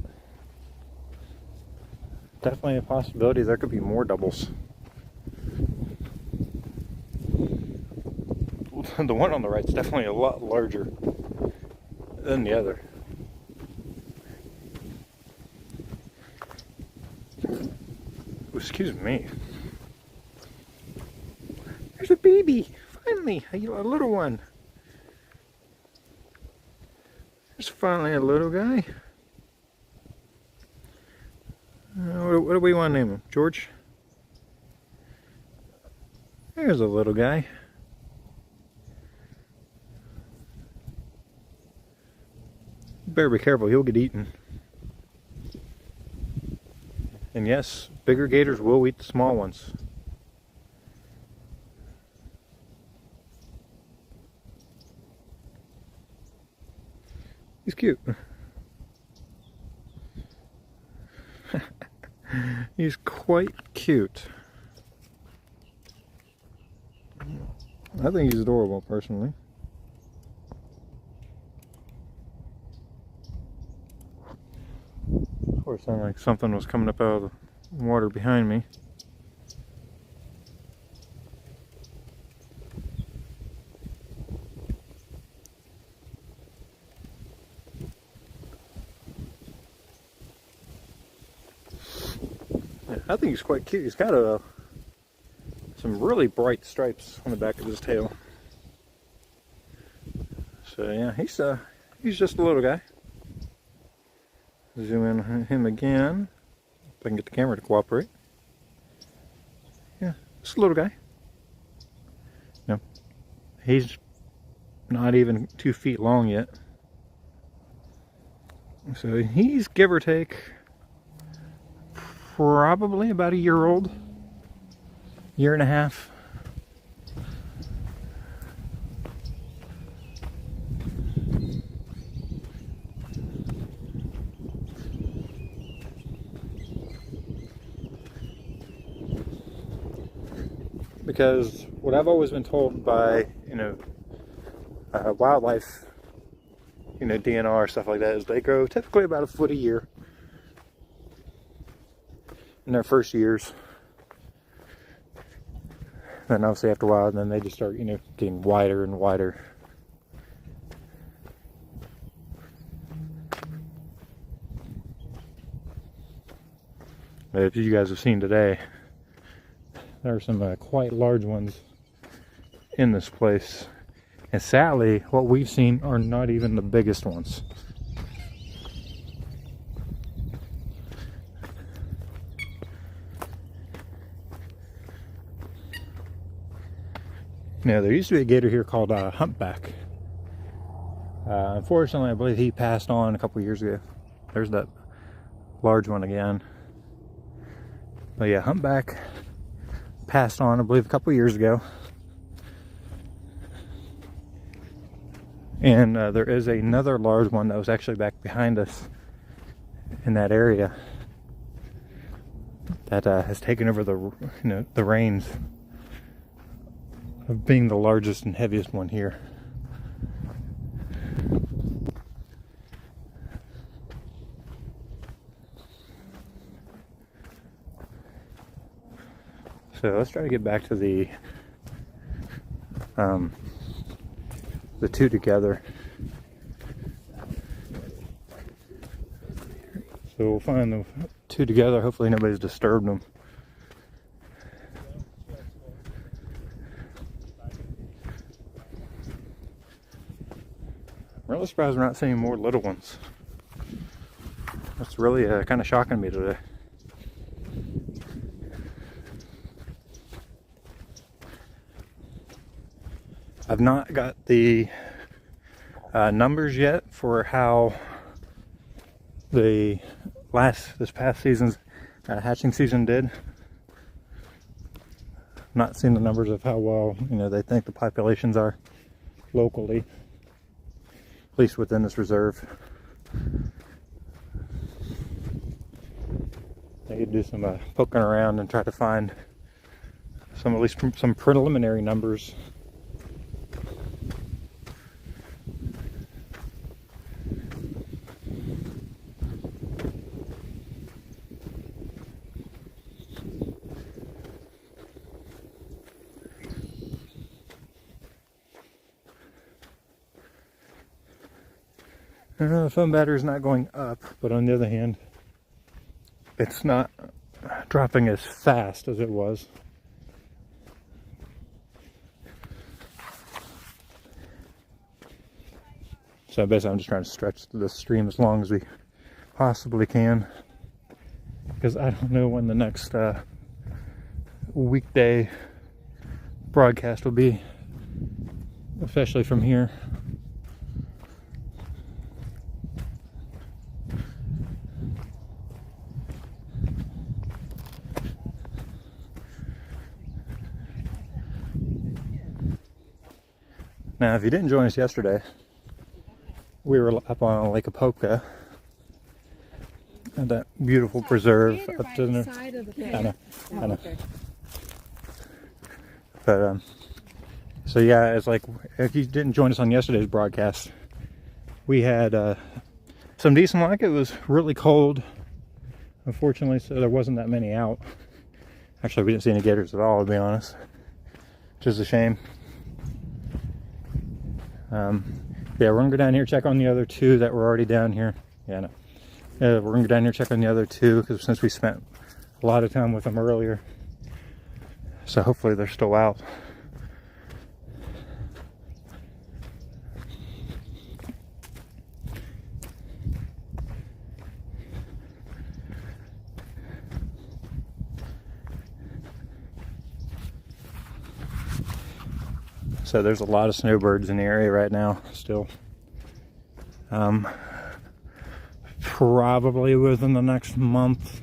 Definitely a possibility there could be more doubles. The one on the right is definitely a lot larger than the other. Excuse me. There's a baby! Finally! A little one! There's finally a little guy. What do we want to name him? George? There's a little guy. Better be careful, he'll get eaten. And yes, bigger gators will eat the small ones. He's cute. He's quite cute. I think he's adorable, personally. Of course, sounded like something was coming up out of the water behind me. I think he's quite cute. He's got some really bright stripes on the back of his tail. So yeah, he's just a little guy. Zoom in on him again. If I can get the camera to cooperate. Yeah, just a little guy. No, he's not even 2 feet long yet. So he's, give or take, probably about a year old. Year and a half. Because what I've always been told by, wildlife, DNR, stuff like that, is they grow typically about 1 foot a year in their first years. Then obviously after a while, then they just start, getting wider and wider. But if you guys have seen today, there are some quite large ones in this place. And sadly, what we've seen are not even the biggest ones. Now, there used to be a gator here called Humpback. Unfortunately, I believe he passed on a couple years ago. There's that large one again. But yeah, Humpback passed on, I believe, a couple years ago. And there is another large one that was actually back behind us in that area that has taken over the reins of being the largest and heaviest one here. So let's try to get back to the two together. So we'll find the two together. Hopefully nobody's disturbed them. I'm really surprised we're not seeing more little ones. That's really kind of shocking me today. I've not got the numbers yet for how this past season's hatching season did. Not seen the numbers of how well they think the populations are locally, at least within this reserve. They could do some poking around and try to find at least some preliminary numbers The phone battery is not going up, but on the other hand, it's not dropping as fast as it was. So basically I'm just trying to stretch the stream as long as we possibly can, because I don't know when the next weekday broadcast will be, especially from here. Now, if you didn't join us yesterday, we were up on Lake Apopka at that beautiful preserve up to the north. I know. But so yeah, it's like if you didn't join us on yesterday's broadcast, we had some decent luck. It was really cold, unfortunately, so there wasn't that many out. Actually, we didn't see any gators at all, to be honest, which is a shame. Yeah, we're gonna go down here, check on the other two that were already down here. Yeah, no. We're gonna go down here, check on the other two, because since we spent a lot of time with them earlier, so hopefully they're still out. So there's a lot of snowbirds in the area right now still. Probably within the next month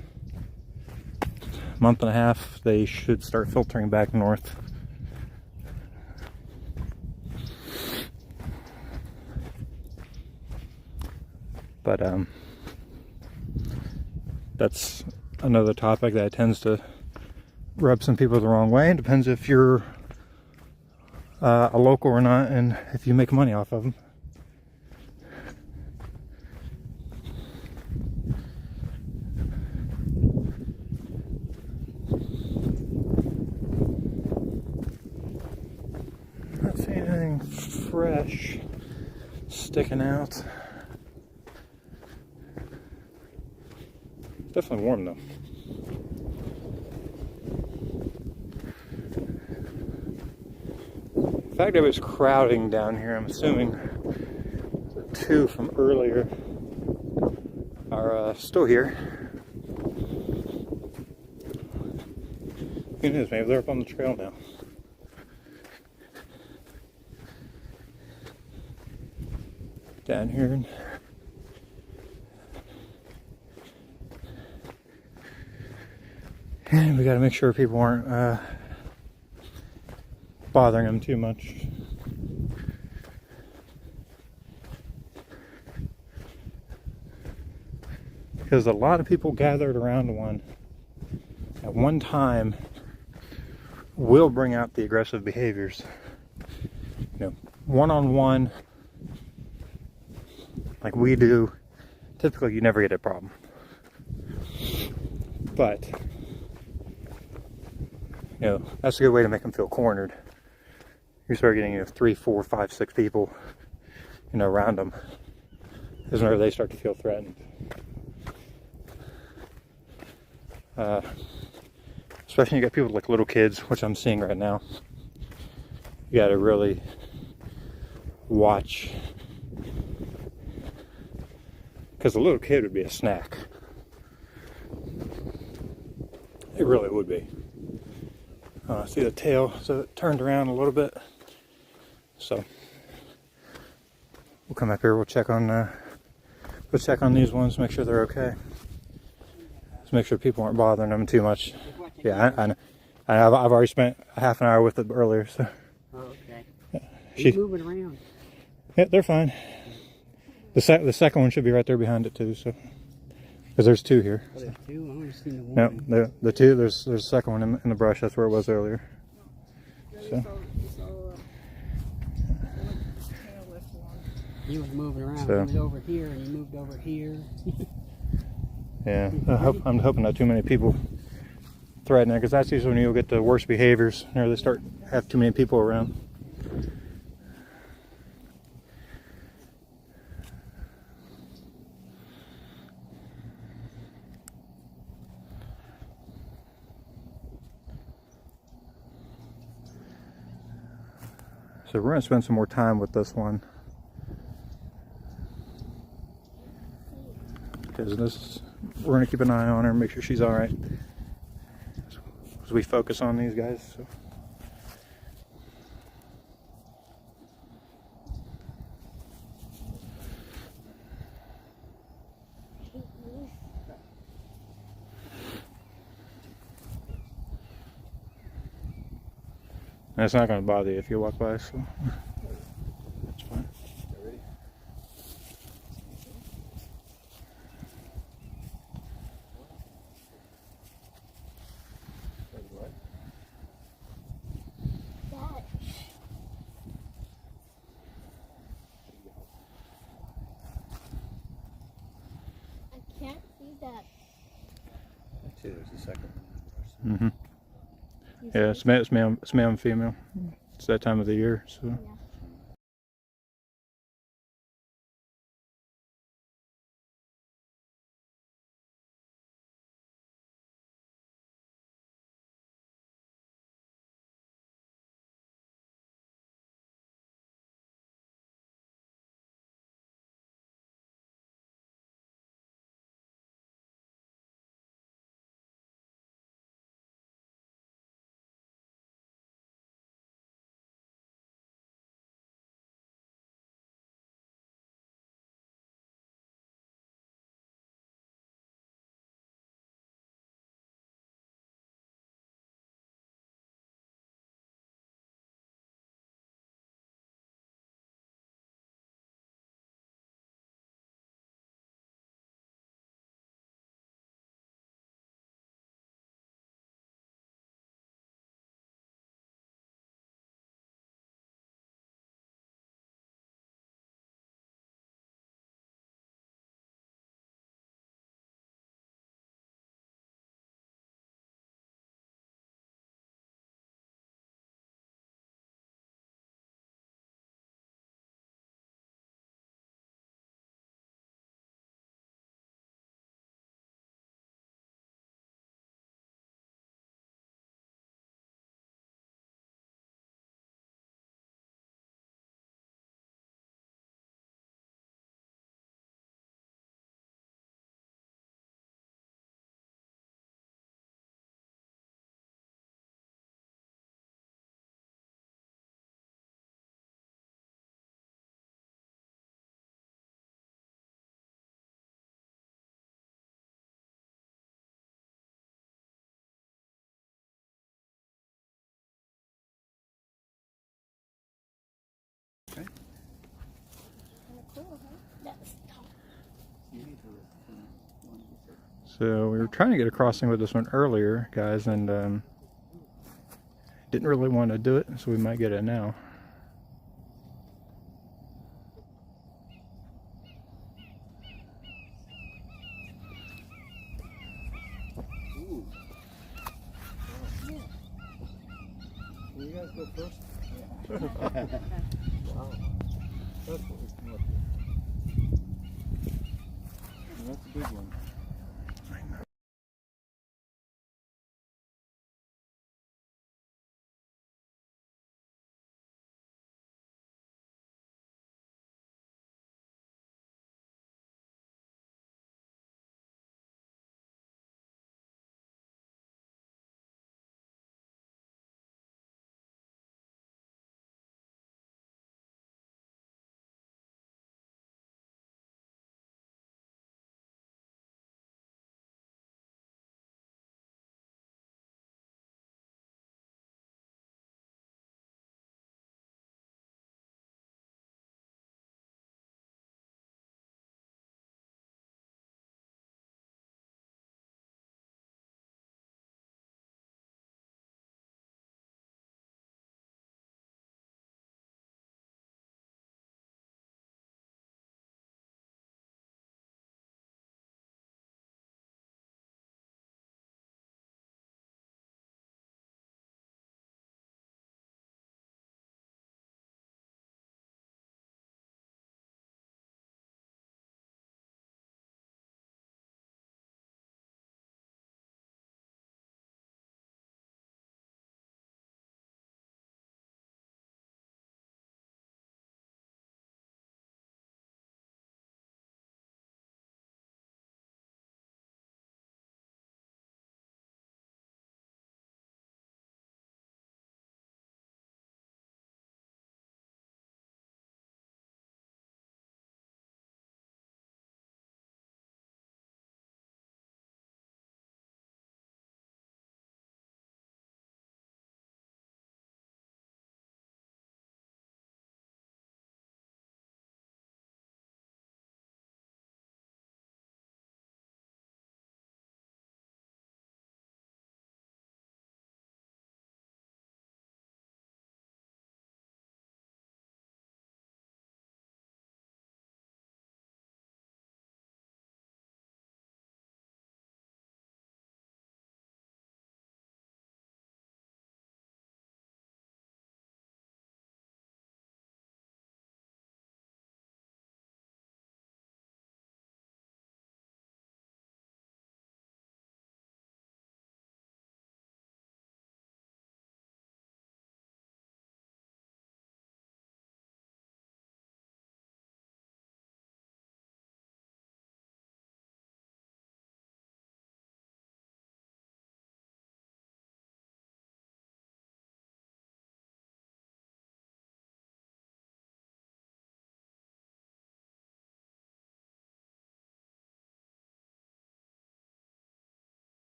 and a half, they should start filtering back north. But that's another topic that tends to rub some people the wrong way. It depends if you're a local or not, and if you make money off of them. Not seeing anything fresh sticking out. Definitely warm though. The fact that it was crowding down here, I'm assuming the two from earlier are still here. Who knows, maybe they're up on the trail now. Down here. And we gotta make sure people aren't bothering them too much. Because a lot of people gathered around one at one time will bring out the aggressive behaviors. You know, one-on-one, like we do, typically you never get a problem. But, you know, that's a good way to make them feel cornered. You start getting, 3, 4, 5, 6 people, around them. Is whenever they start to feel threatened. Especially when you got people like little kids, which I'm seeing right now. You gotta really watch. Because a little kid would be a snack. It really would be. See the tail, so it turned around a little bit. So we'll come up here. We'll check on these ones, make sure they're okay. Just make sure people aren't bothering them too much. Yeah, I know. I've already spent a half an hour with it earlier. So. Oh, okay. Yeah. She's moving around. Yeah, they're fine. The second one should be right there behind it too. So, because there's two here. Oh, there's two. I only seen the one. No, the two. There's a second one in the brush. That's where it was earlier. So. He was moving around. So. He was over here and he moved over here. Yeah, I'm hoping not too many people threaten it, because that's usually when you'll get the worst behaviors. They start have too many people around. So we're gonna spend some more time with this one. Because we're gonna keep an eye on her, make sure she's all right as we focus on these guys. So. And it's not gonna bother you if you walk by, so that's fine. I can't see that. See, there's the second Mm-hmm. You Yeah, see it? it's male and female. It's that time of the year, so. Yeah. Okay. Cool, huh? That's tough. So we were trying to get a crossing with this one earlier, guys, and didn't really want to do it, so we might get it now. Ooh. Will you guys go first? Wow. That's what we come up with. And that's a big one.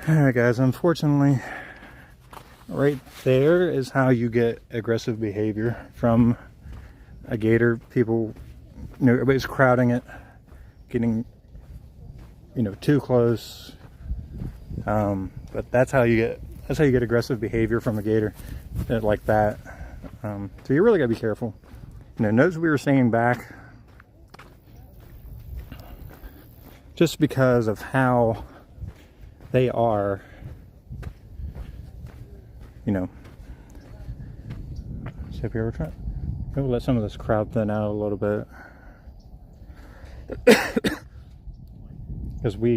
Alright guys, unfortunately, right there is how you get aggressive behavior from a gator. People, you know, everybody's crowding it, getting, you know, too close. But that's how you get aggressive behavior from a gator, like that. So you really gotta be careful. You know, notice we were staying back just because of how they are, you know. So if you're trying, we'll let some of this crowd thin out a little bit, because we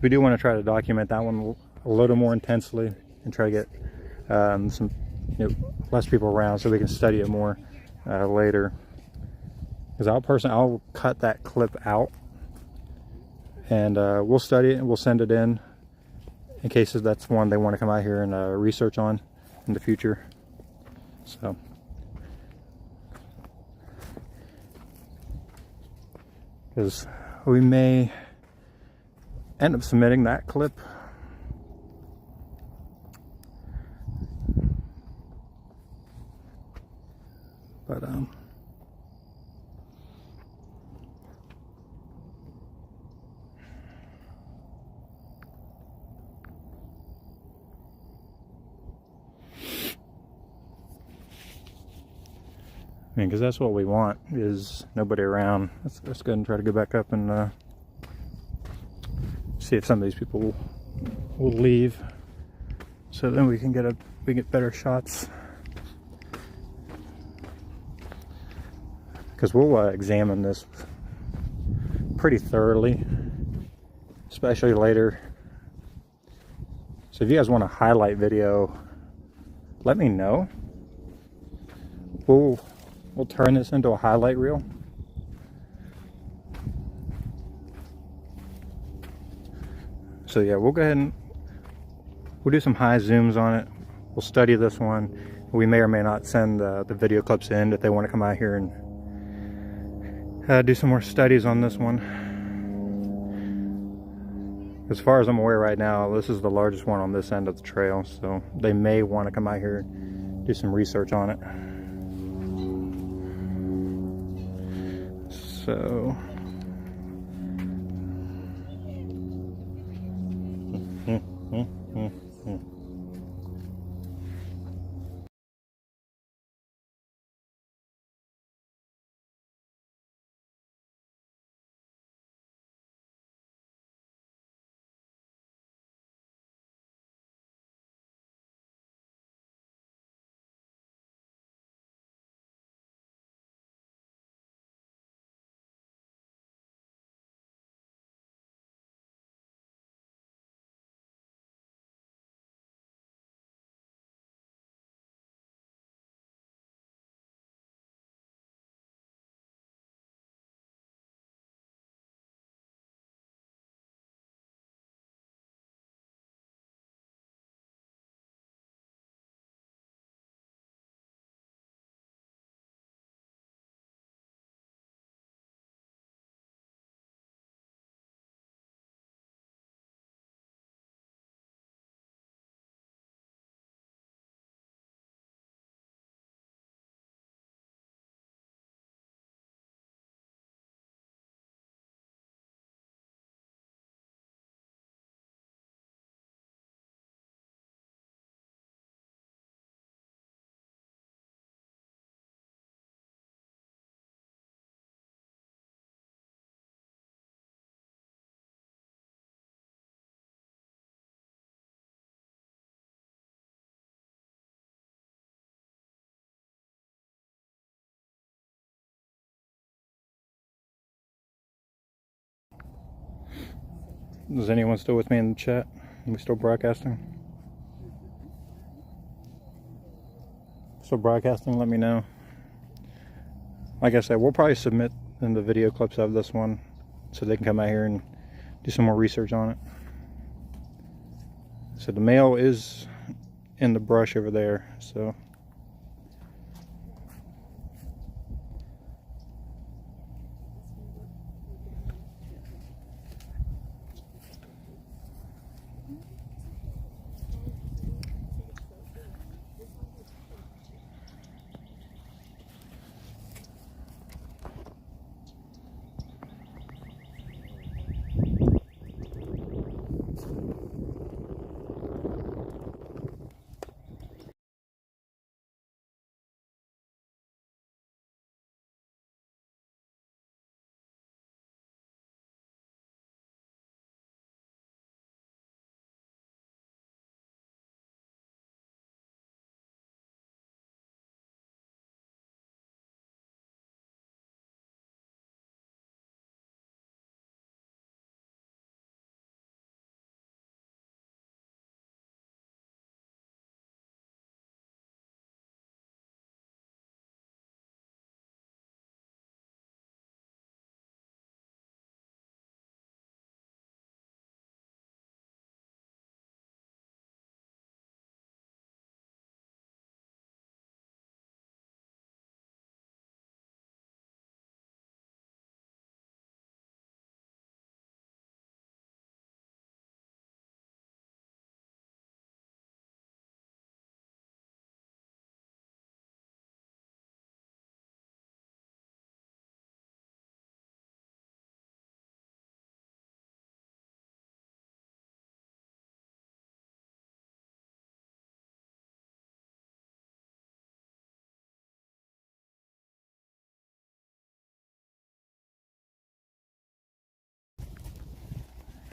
do want to try to document that one a little more intensely and try to get some, you know, less people around so we can study it more later. Because I'll cut that clip out and we'll study it and we'll send it in case that's one they want to come out here and research on in the future. So because we may end up submitting that clip. But I mean, because that's what we want, is nobody around. Let's go and try to go back up and see if some of these people will leave, so then we can get better shots. Because we'll examine this pretty thoroughly, especially later. So if you guys want a highlight video, let me know. We'll turn this into a highlight reel. So yeah, we'll go ahead and we'll do some high zooms on it. We'll study this one. We may or may not send the video clips in if they want to come out here and do some more studies on this one. As far as I'm aware right now, this is the largest one on this end of the trail, so they may want to come out here and do some research on it. So is anyone still with me in the chat? Are we still broadcasting? Still broadcasting? Let me know. Like I said, we'll probably submit in the video clips of this one so they can come out here and do some more research on it. So the male is in the brush over there, so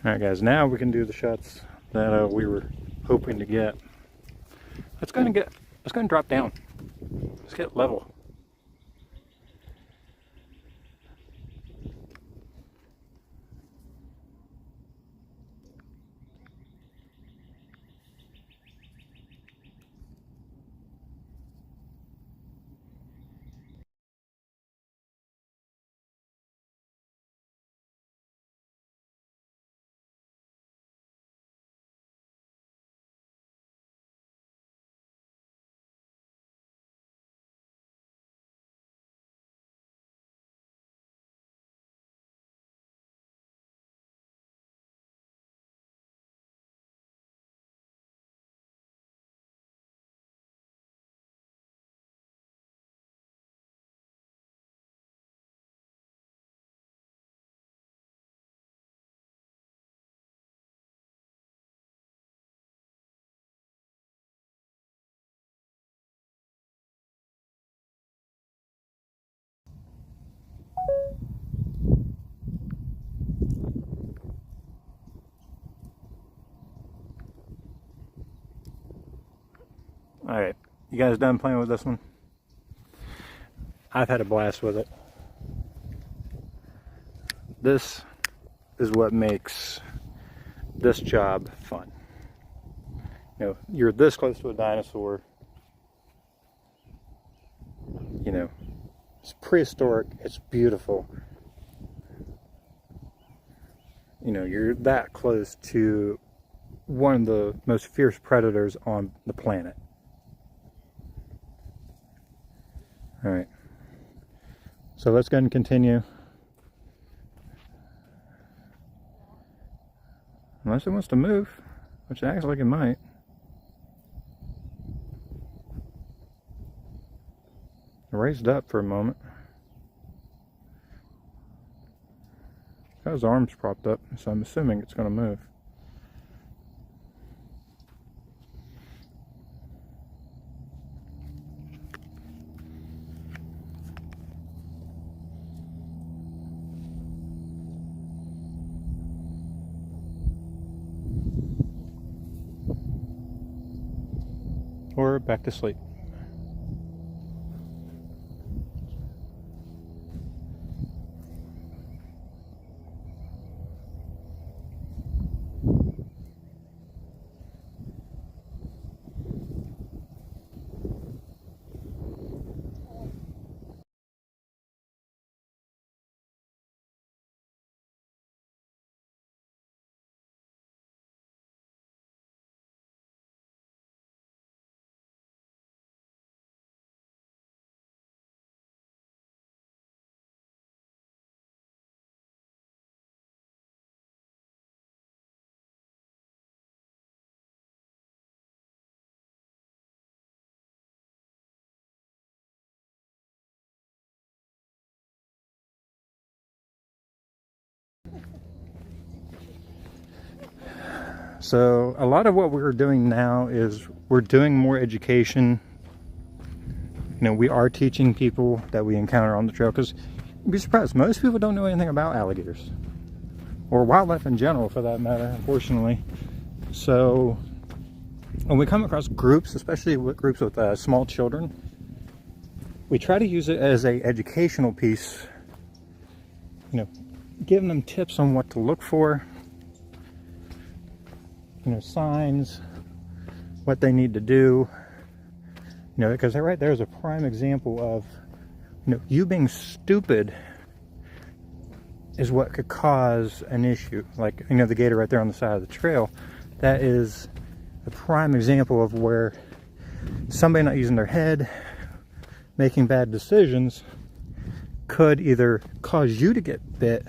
Alright guys, now we can do the shots that we were hoping to get. Let's go and drop down. Let's get level. Alright, you guys done playing with this one? I've had a blast with it. This is what makes this job fun. You know, you're this close to a dinosaur. You know, it's prehistoric, it's beautiful. You know, you're that close to one of the most fierce predators on the planet. Alright, so let's go ahead and continue. Unless it wants to move, which it acts like it might. It raised up for a moment. Got his arms propped up, so I'm assuming it's going to move. Or back to sleep. So a lot of what we're doing now is we're doing more education. You know, we are teaching people that we encounter on the trail, because you'd be surprised, most people don't know anything about alligators or wildlife in general for that matter, unfortunately. So when we come across groups, especially with groups with small children, we try to use it as a educational piece, you know, giving them tips on what to look for, you know, signs, what they need to do, you know, because right there is a prime example of, you know, you being stupid is what could cause an issue. Like, you know, the gator right there on the side of the trail, that is a prime example of where somebody not using their head, making bad decisions, could either cause you to get bit,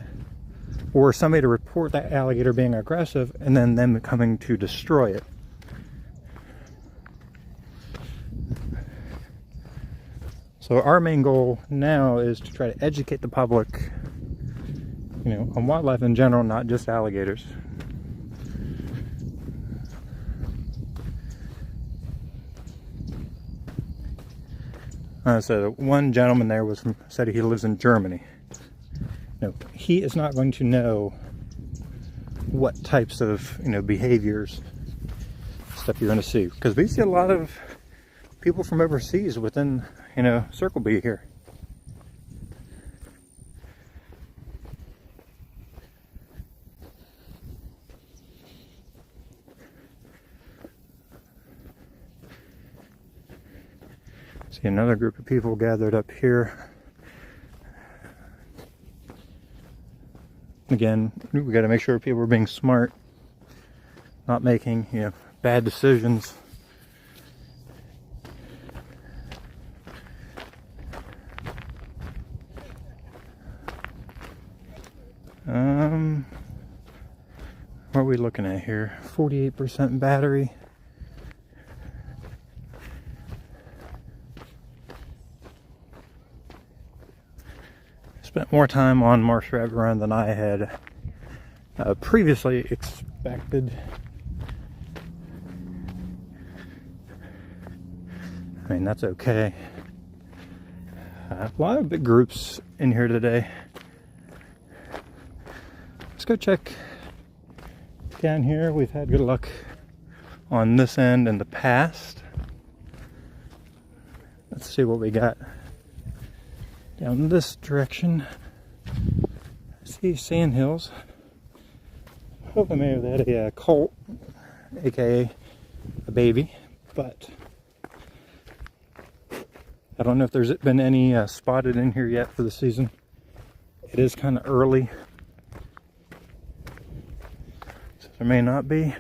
or somebody to report that alligator being aggressive and then them coming to destroy it. So our main goal now is to try to educate the public, you know, on wildlife in general, not just alligators. So one gentleman there said he lives in Germany. No, he is not going to know what types of, you know, behaviors, stuff you're going to see. Because we see a lot of people from overseas within, you know, Circle B here. See another group of people gathered up here. Again, we got to make sure people are being smart, not making, you know, bad decisions. What are we looking at here? 48% battery. Spent more time on Marsh Rabbit Run than I had previously expected. I mean, that's okay. A lot of big groups in here today. Let's go check down here. We've had good luck on this end in the past. Let's see what we got down this direction. I see sandhills. Hope I may have had a colt, aka a baby, but I don't know if there's been any spotted in here yet for the season. It is kind of early, so there may not be.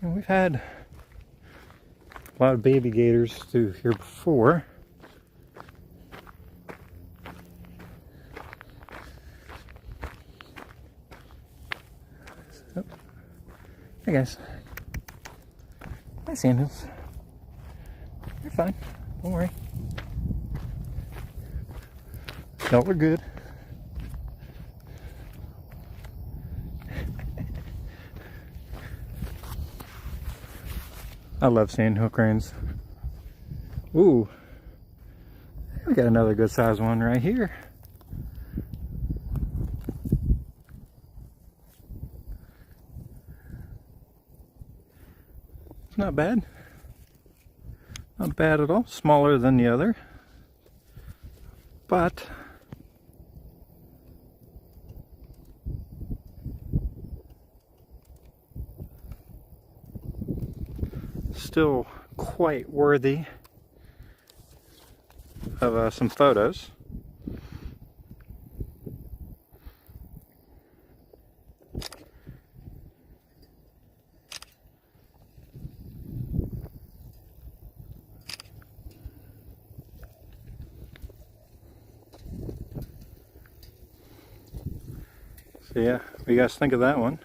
And we've had a lot of baby gators through here before. So, hey guys. Hi sandals. You're fine. Don't worry. Y'all are good. I love sandhill cranes. Ooh, we got another good sized one right here. It's not bad. Not bad at all. Smaller than the other, but still quite worthy of some photos. So yeah, what do you guys think of that one?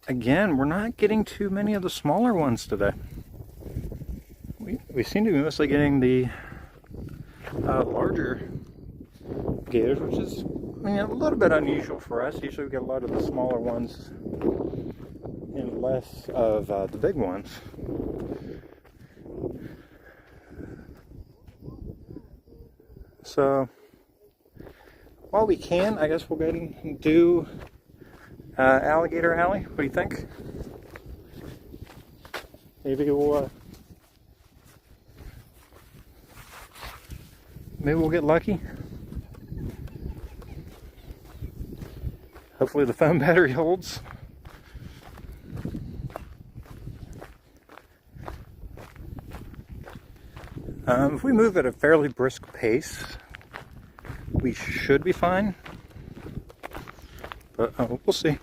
Again, we're not getting too many of the smaller ones today. We seem to be mostly getting the larger gators, which is, I mean, a little bit unusual for us. Usually we get a lot of the smaller ones and less of the big ones. So, while we can, I guess we'll go ahead and do Alligator Alley. What do you think? Maybe we'll get lucky. Hopefully the phone battery holds. If we move at a fairly brisk pace, we should be fine. But we'll see.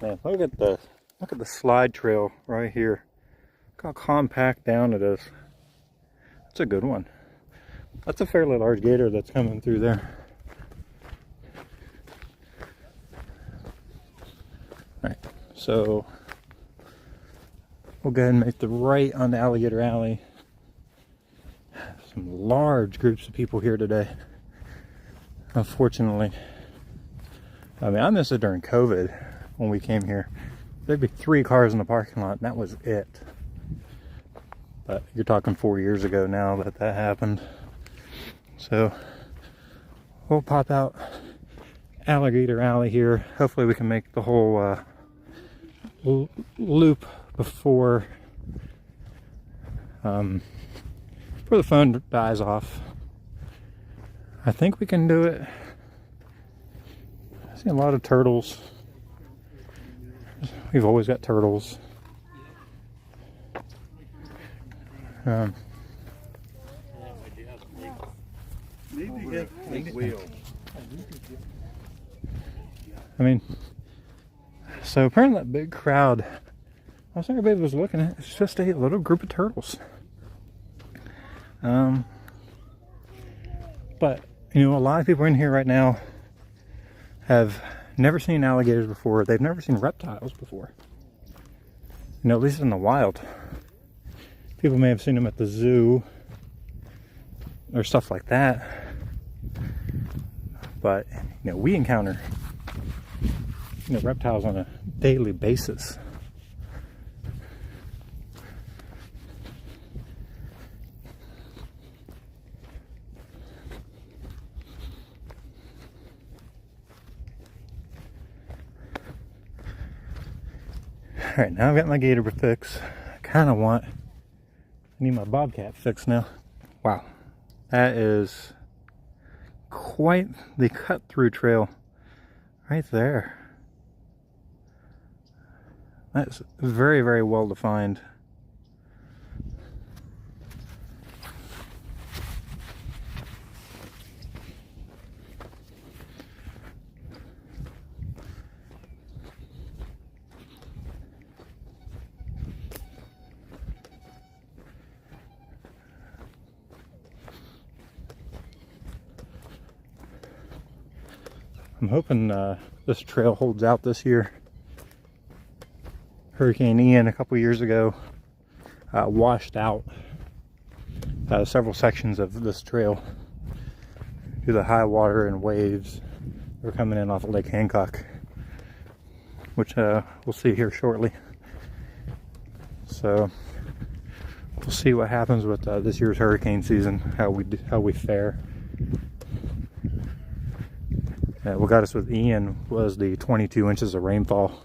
Man, look at the slide trail right here. Look how compact down it is. That's a good one. That's a fairly large gator that's coming through there. Alright, so we'll go ahead and make the right on the Alligator Alley. Some large groups of people here today. unfortunately. I mean, I missed it during COVID when we came here. There'd be 3 cars in the parking lot, and that was it. But you're talking 4 years ago now that happened. So we'll pop out Alligator Alley here. Hopefully we can make the whole loop before the phone dies off. I think we can do it. I see a lot of turtles. We've always got turtles. I mean, so apparently that big crowd, I was everybody was looking at, it's just a little group of turtles. But, you know, a lot of people in here right now have never seen alligators before. They've never seen reptiles before. You know, at least in the wild. People may have seen them at the zoo or stuff like that. But, you know, we encounter, you know, reptiles on a daily basis. Alright, now I've got my gator fix. I need my bobcat fix now. Wow. That is quite the cut through trail right there. That's very, very well defined. I'm hoping this trail holds out this year. Hurricane Ian a couple years ago washed out several sections of this trail due to the high water and waves that were coming in off of Lake Hancock, which we'll see here shortly. So we'll see what happens with this year's hurricane season, how we fare. What got us with Ian was the 22 inches of rainfall.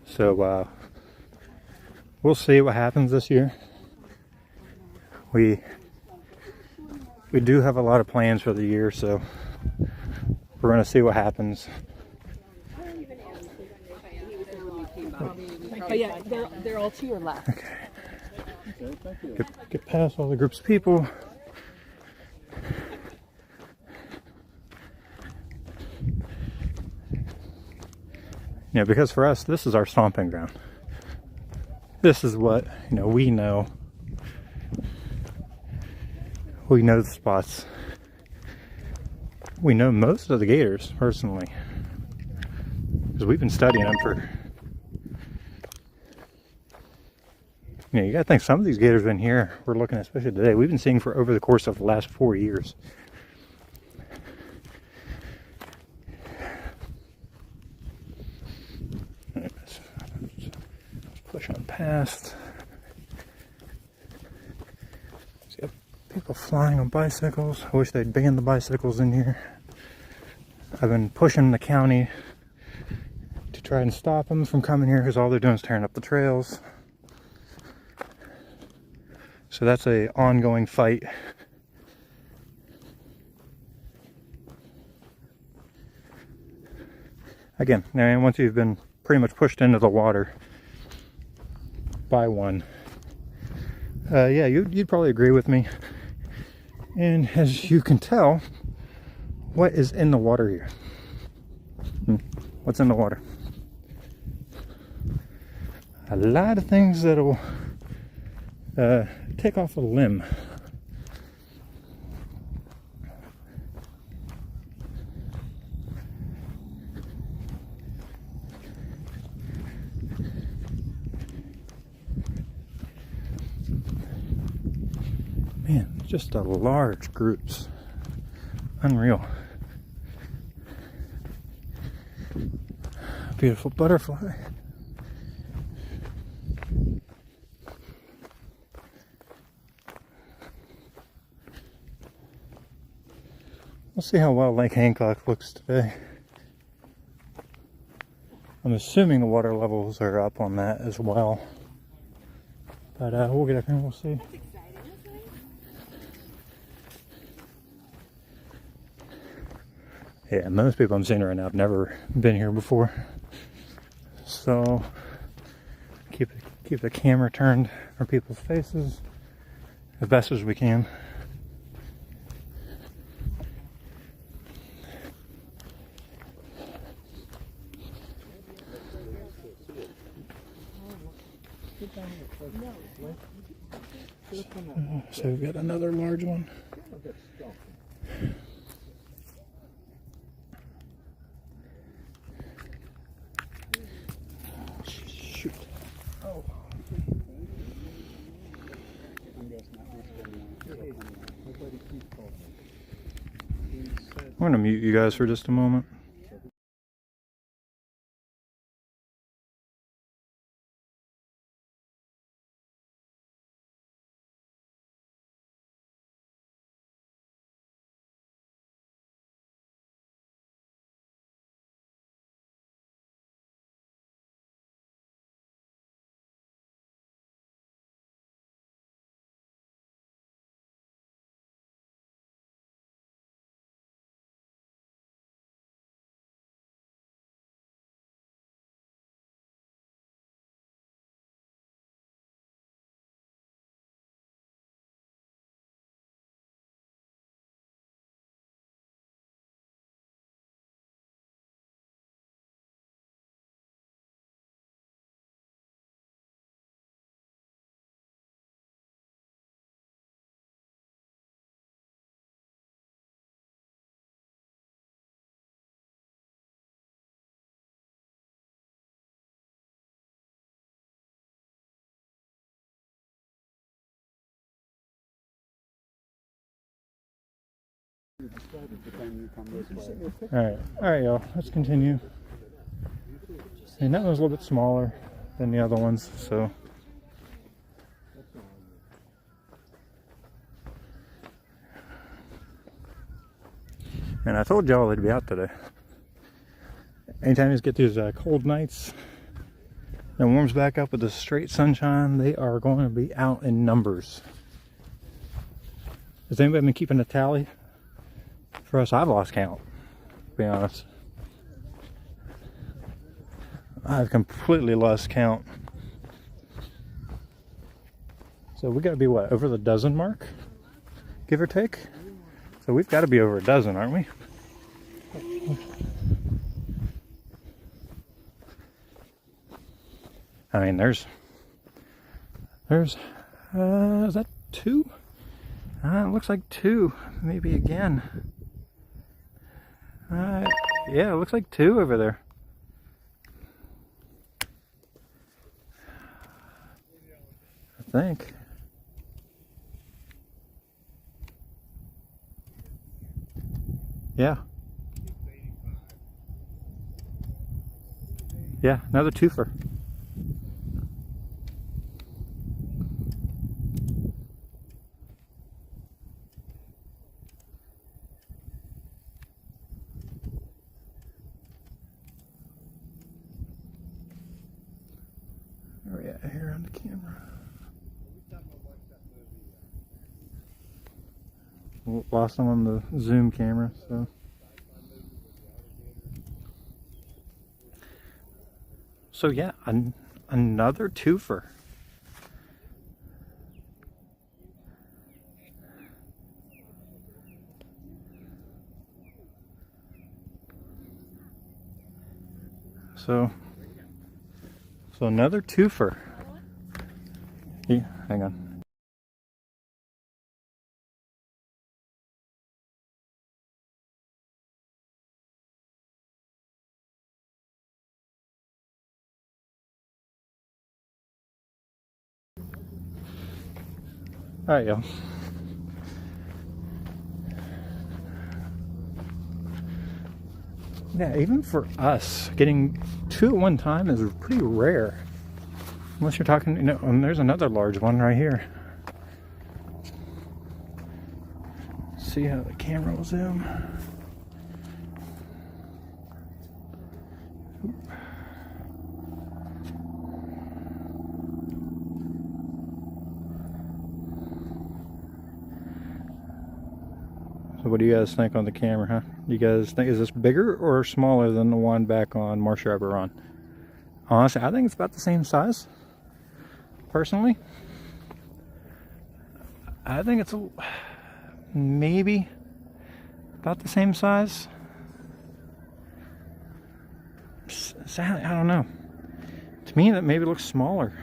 So we'll see what happens this year. We do have a lot of plans for the year, so we're going to see what happens. Oh yeah, they're all to your left. Okay. Get past all the groups of people. Yeah, because for us, this is our stomping ground. This is what, you know, we know. We know the spots. We know most of the gators, personally. Because we've been studying them for... You know, you gotta think some of these gators have been here. We're looking, especially today, we've been seeing for over the course of the last 4 years. Let's push on past. See people flying on bicycles. I wish they'd ban the bicycles in here. I've been pushing the county to try and stop them from coming here because all they're doing is tearing up the trails. So that's an ongoing fight. Again, once you've been pretty much pushed into the water by one, yeah, you'd probably agree with me. And as you can tell, what is in the water here? What's in the water? A lot of things that'll take off a limb. Man, just a large groups. Unreal. Beautiful butterfly. We'll see how well Lake Hancock looks today. I'm assuming the water levels are up on that as well. But we'll get up here and we'll see. Yeah, most people I'm seeing right now have never been here before. So keep the camera turned for people's faces as best as we can. So we've got another large one. Shoot. Oh. I'm going to mute you guys for just a moment. Alright, y'all, let's continue. And that one's a little bit smaller than the other ones, so. And I told y'all they'd be out today. Anytime you get these cold nights and warms back up with the straight sunshine, they are going to be out in numbers. Has anybody been keeping a tally? For us, I've lost count, to be honest. I've completely lost count. So we got to be what, over the dozen mark, give or take? So we've got to be over a dozen, aren't we? I mean, there's, is that two? It looks like two, maybe again. Yeah, it looks like two over there. I think. Yeah. Yeah, another twofer. Where are we at here on the camera? Lost them on the zoom camera, so. So yeah, another twofer. So another twofer. Yeah, hang on. All right, y'all. Yeah, even for us, getting two at one time is pretty rare. Unless you're talking, you know, and there's another large one right here. See how the camera will zoom. So what do you guys think on the camera, huh? You guys think, is this bigger or smaller than the one back on Marcia Eberron? Honestly, I think it's about the same size. Personally, I think it's maybe about the same size. I don't know. To me, that maybe looks smaller.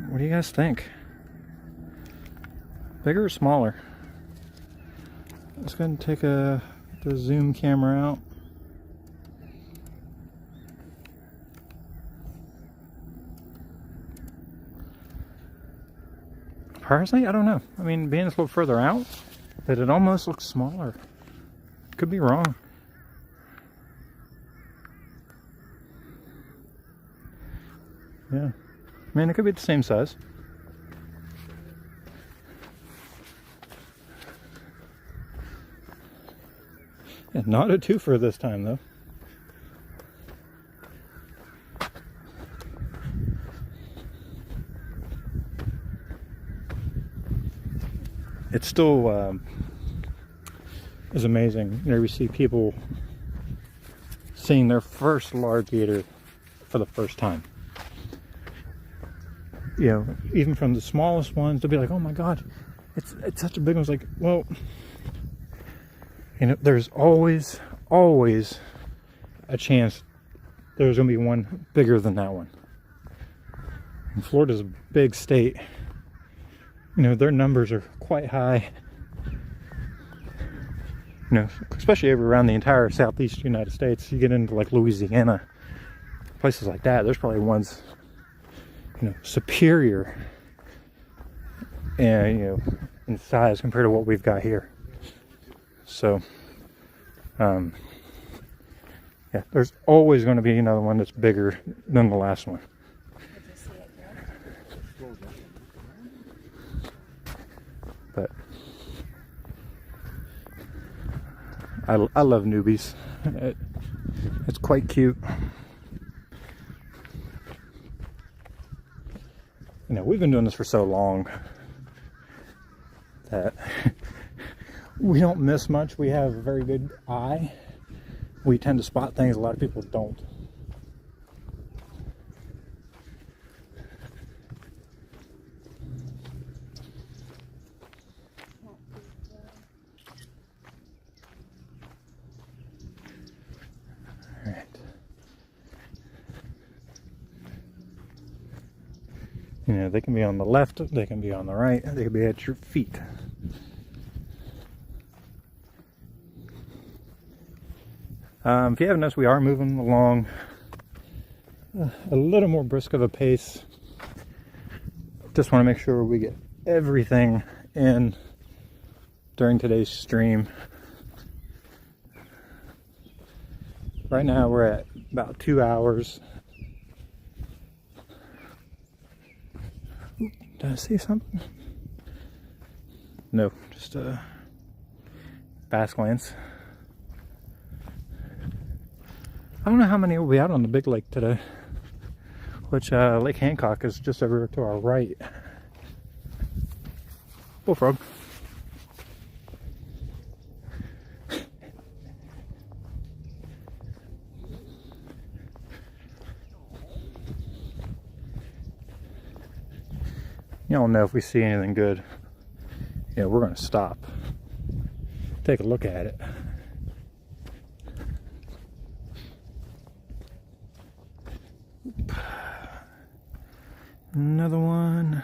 What do you guys think? Bigger or smaller? Let's go ahead and take the zoom camera out. Personally, I don't know. I mean, being a little further out, but it almost looks smaller. Could be wrong. Yeah. I mean, it could be the same size. Yeah, not a twofer this time, though. It still is amazing. You know, we see people seeing their first large gator for the first time. You know, even from the smallest ones, they'll be like, "Oh my God, it's such a big one." It's like, well, you know, there's always a chance there's going to be one bigger than that one. And Florida's a big state. You know, their numbers are quite high. You know, especially around the entire southeast United States. You get into like Louisiana, places like that, there's probably ones, you know, superior and, you know, in size compared to what we've got here. So yeah, there's always going to be another one that's bigger than the last one. But I love newbies. It's quite cute. You know, we've been doing this for so long that we don't miss much. We have a very good eye. We tend to spot things a lot of people don't. All right. You know, they can be on the left, they can be on the right, they can be at your feet. If you haven't noticed, we are moving along a little more brisk of a pace. Just want to make sure we get everything in during today's stream. Right now we're at about 2 hours. Did I see something? No, just a fast glance. I don't know how many will be out on the big lake today, which Lake Hancock is just over to our right. Bullfrog. You don't know if we see anything good. Yeah, we're going to stop. Take a look at it. Another one.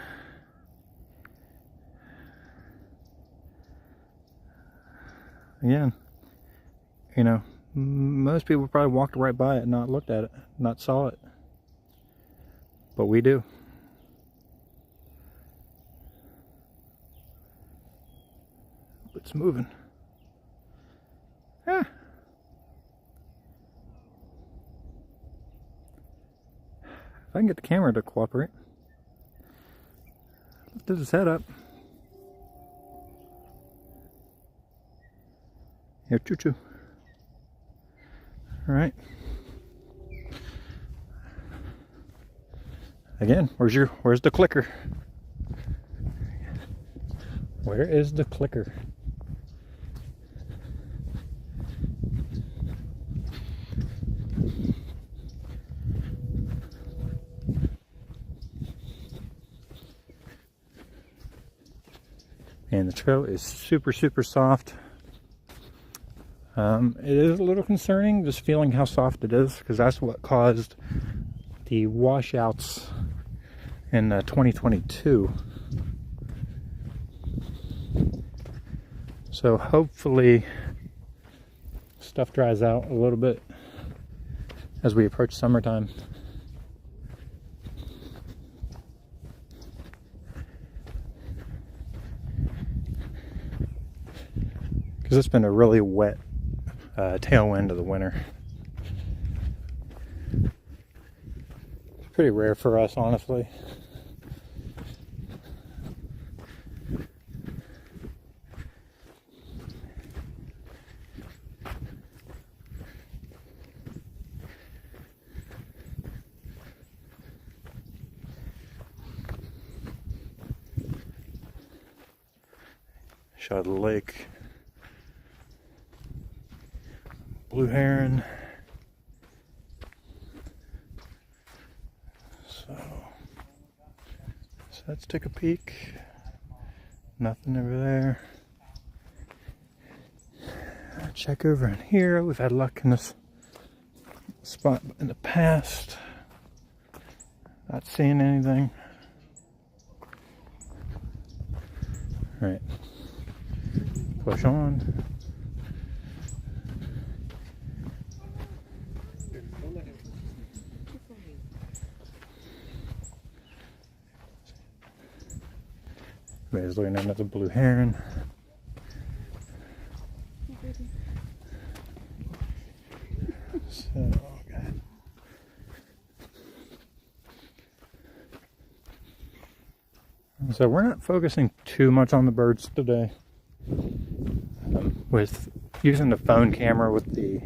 Again, you know, most people probably walked right by it and not looked at it, not saw it. But we do. It's moving. Yeah. If I can get the camera to cooperate. Lifted his head up. Here, choo-choo. All right. Again, where's the clicker? Where is the clicker? And the trail is super, super soft. It is a little concerning just feeling how soft it is, because that's what caused the washouts in 2022. So hopefully stuff dries out a little bit as we approach summertime. Because it's been a really wet tailwind of the winter. It's pretty rare for us, honestly. Shot of the lake. Blue heron. So let's take a peek. Nothing over there. Check over in here. We've had luck in this spot in the past. Not seeing anything. All right. Push on. Everybody's looking at another blue heron. So we're not focusing too much on the birds today. With using the phone camera with the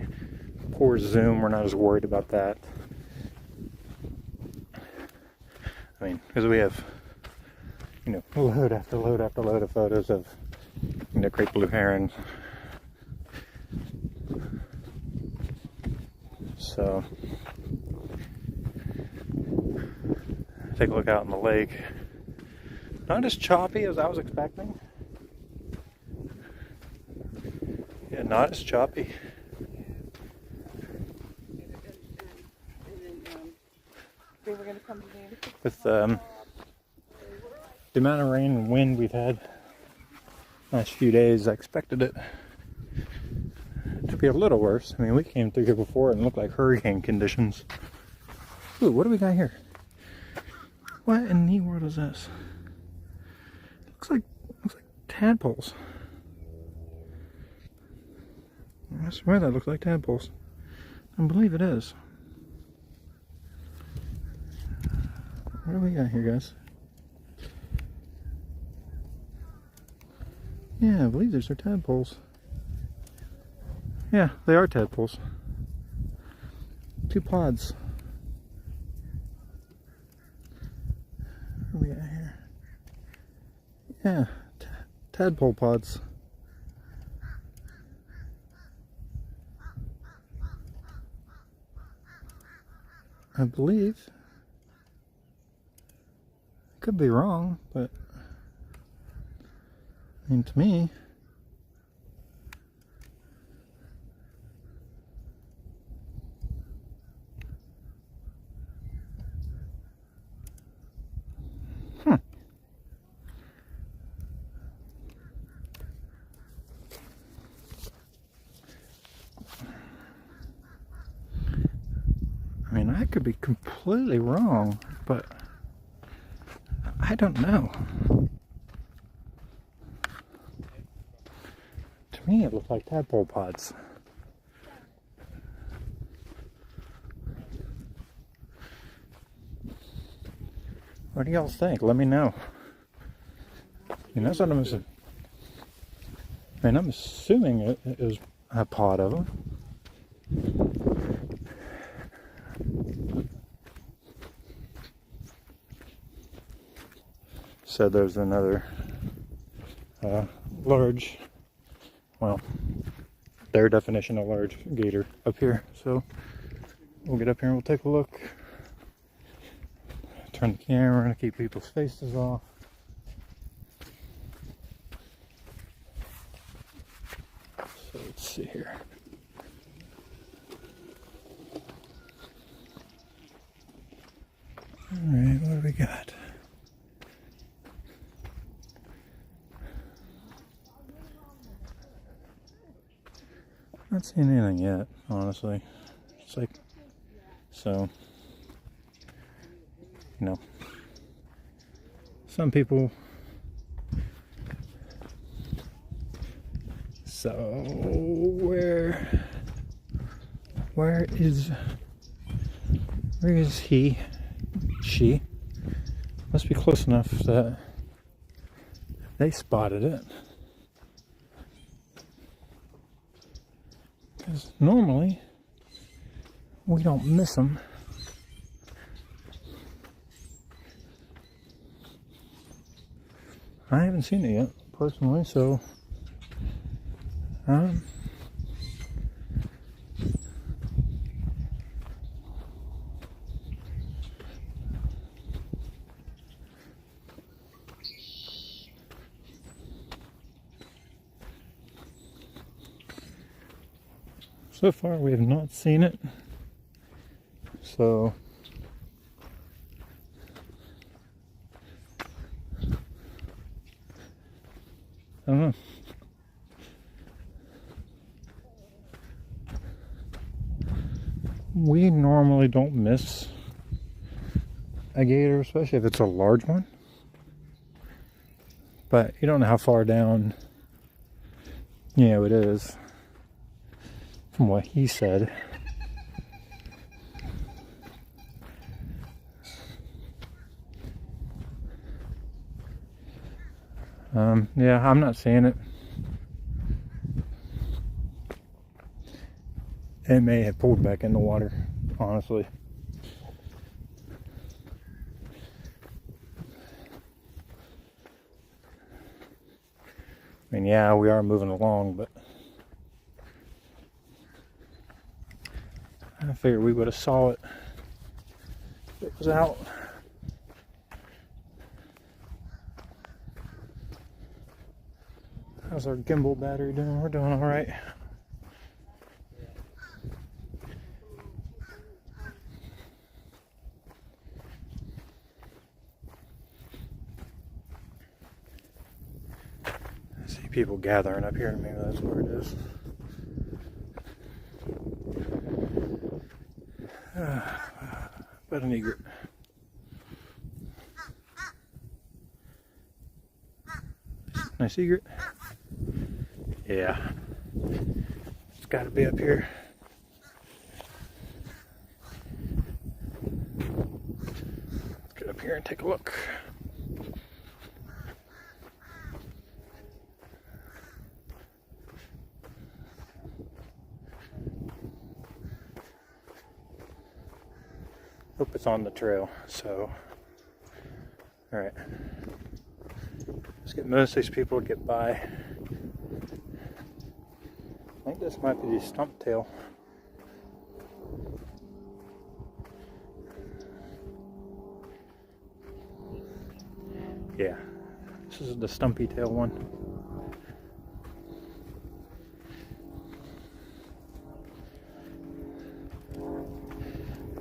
poor zoom, we're not as worried about that. I mean, because we have, you know, load after load after load of photos of, you know, great blue heron. So, take a look out in the lake. Not as choppy as I was expecting. Yeah, not as choppy. They were going to come today to fix With the amount of rain and wind we've had last few days, I expected it to be a little worse. I mean, we came through here before and it looked like hurricane conditions. Ooh, what do we got here? What in the world is this? Looks like tadpoles. I swear that looks like tadpoles. I believe it is. What do we got here, guys? Yeah, I believe these are tadpoles. Yeah, they are tadpoles. 2 pods. What do we got here? Yeah, tadpole pods. I believe. Could be wrong, but I mean, to me, I mean, I could be completely wrong, but I don't know. To me, it looked like tadpole pods. What do y'all think? Let me know. That's what I'm assuming. I mean, I'm assuming it is a pod of them. So there's another large, well, their definition of large gator up here. So we'll get up here and we'll take a look. Turn the camera to keep people's faces off. So let's see here. Alright, what do we got? Not seeing anything yet, honestly. It's like, so, some people, so where is he? She must be close enough that they spotted it. Because normally we don't miss them. I haven't seen it yet, personally, so so far we have not seen it, so I don't know. We normally don't miss a gator, especially if it's a large one, but you don't know how far down it is. From what he said. Yeah, I'm not seeing it. It may have pulled back in the water, honestly. I mean, yeah, we are moving along, but I figured we would have saw it if it was out. How's our gimbal battery doing? We're doing all right. I see people gathering up here. Maybe that's where it is. But an egret. Nice egret. Yeah. It's got to be up here. Let's get up here and take a look. Hope it's on the trail, so alright. Let's get most of these people to get by. I think this might be the stump tail. Yeah, this is the stumpy tail one.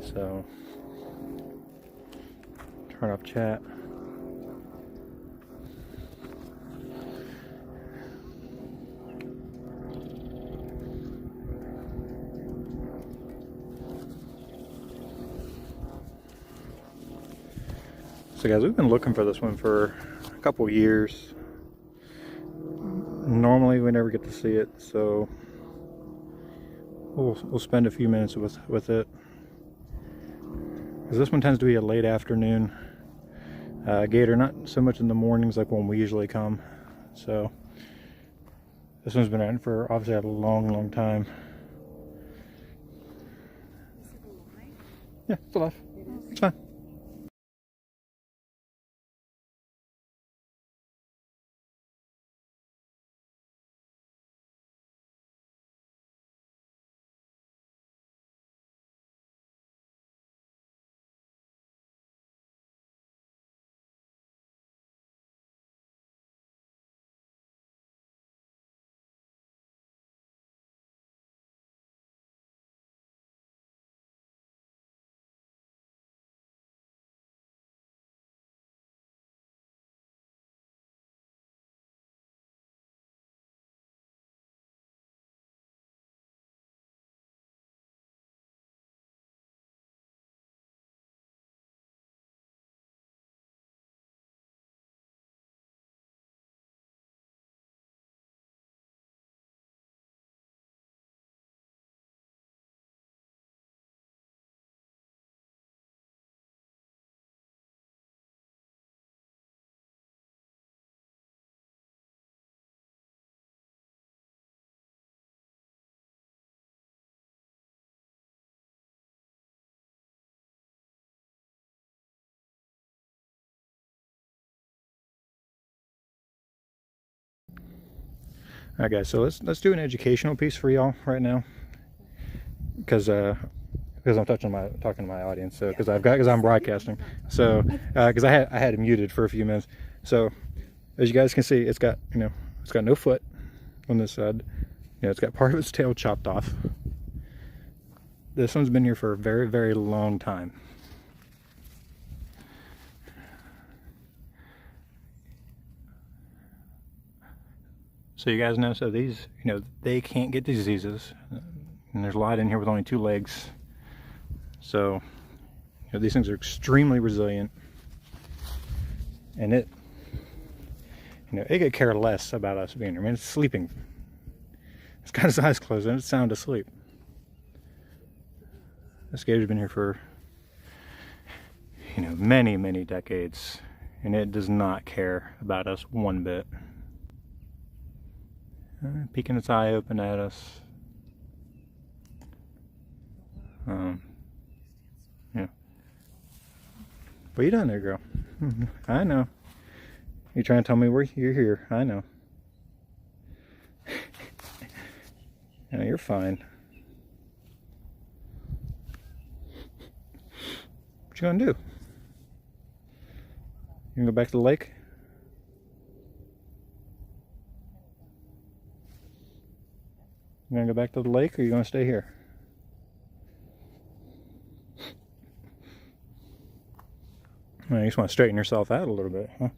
So turn off chat. So guys, we've been looking for this one for a couple years. Normally we never get to see it, so we'll spend a few minutes with it. Because this one tends to be a late afternoon Gator not so much in the mornings like when we usually come. So this one's been around for obviously a long time. Yeah, it's alive. It's fine. All right, guys. So let's do an educational piece for y'all right now, because I'm talking to my audience. So because I'm broadcasting. So because I had it muted for a few minutes. So as you guys can see, it's got no foot on this side. It's got part of its tail chopped off. This one's been here for a very long time. So you guys know, so these, they can't get diseases, and there's a lot in here with only 2 legs. So, these things are extremely resilient, and it could care less about us being here. I mean, it's sleeping. It's got its eyes closed and it's sound asleep. This gator's been here for, many decades, and it does not care about us one bit. Peeking its eye open at us. Yeah. What are you doing there, girl? I know. You're trying to tell me you're here. I know. No, you're fine. What you gonna do? You gonna go back to the lake? You gonna go back to the lake, or you gonna stay here? Well, you just want to straighten yourself out a little bit, huh?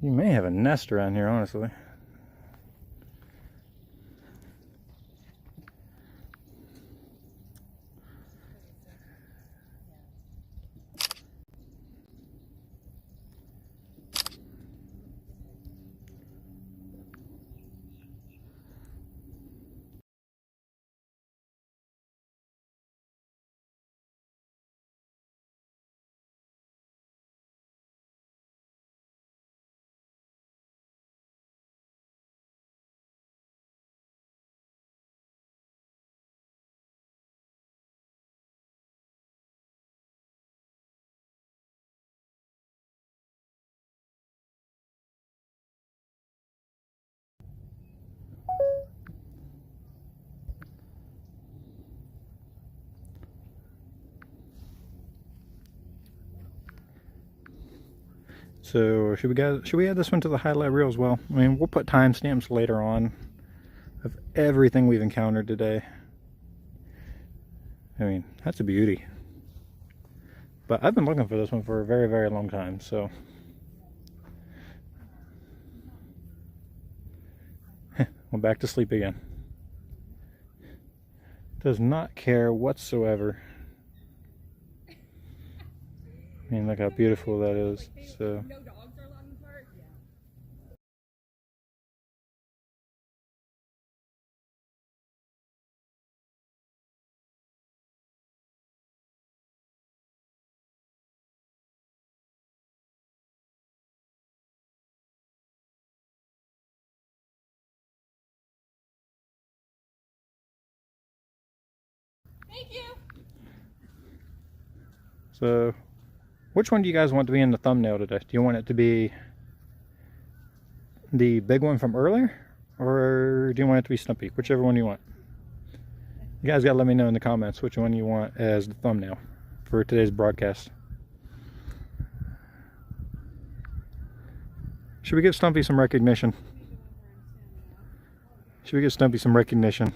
You may have a nest around here, honestly. So should we add this one to the highlight reel as well? I mean, we'll put timestamps later on of everything we've encountered today. I mean, that's a beauty. But I've been looking for this one for a very long time, so we're back to sleep again. Does not care whatsoever. I mean, look how beautiful that is. So. Thank you. So, which one do you guys want to be in the thumbnail today? Do you want it to be the big one from earlier? Or do you want it to be Stumpy? Whichever one you want. You guys gotta let me know in the comments which one you want as the thumbnail for today's broadcast. Should we give Stumpy some recognition? Should we give Stumpy some recognition?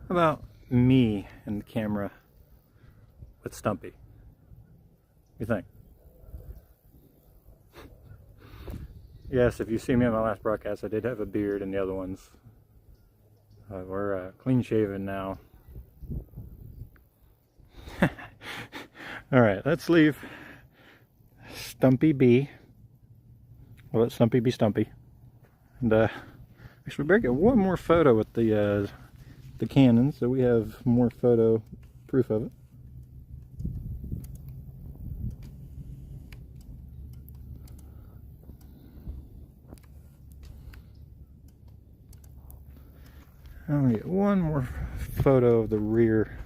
How about me and the camera with Stumpy? What do you think? Yes, if you see me in my last broadcast, I did have a beard, and the other ones we're clean shaven now. Alright, let's leave Stumpy be. We'll let Stumpy be Stumpy. And actually, we better get one more photo with the Canon, so we have more photo proof of it. I'm gonna get one more photo of the rear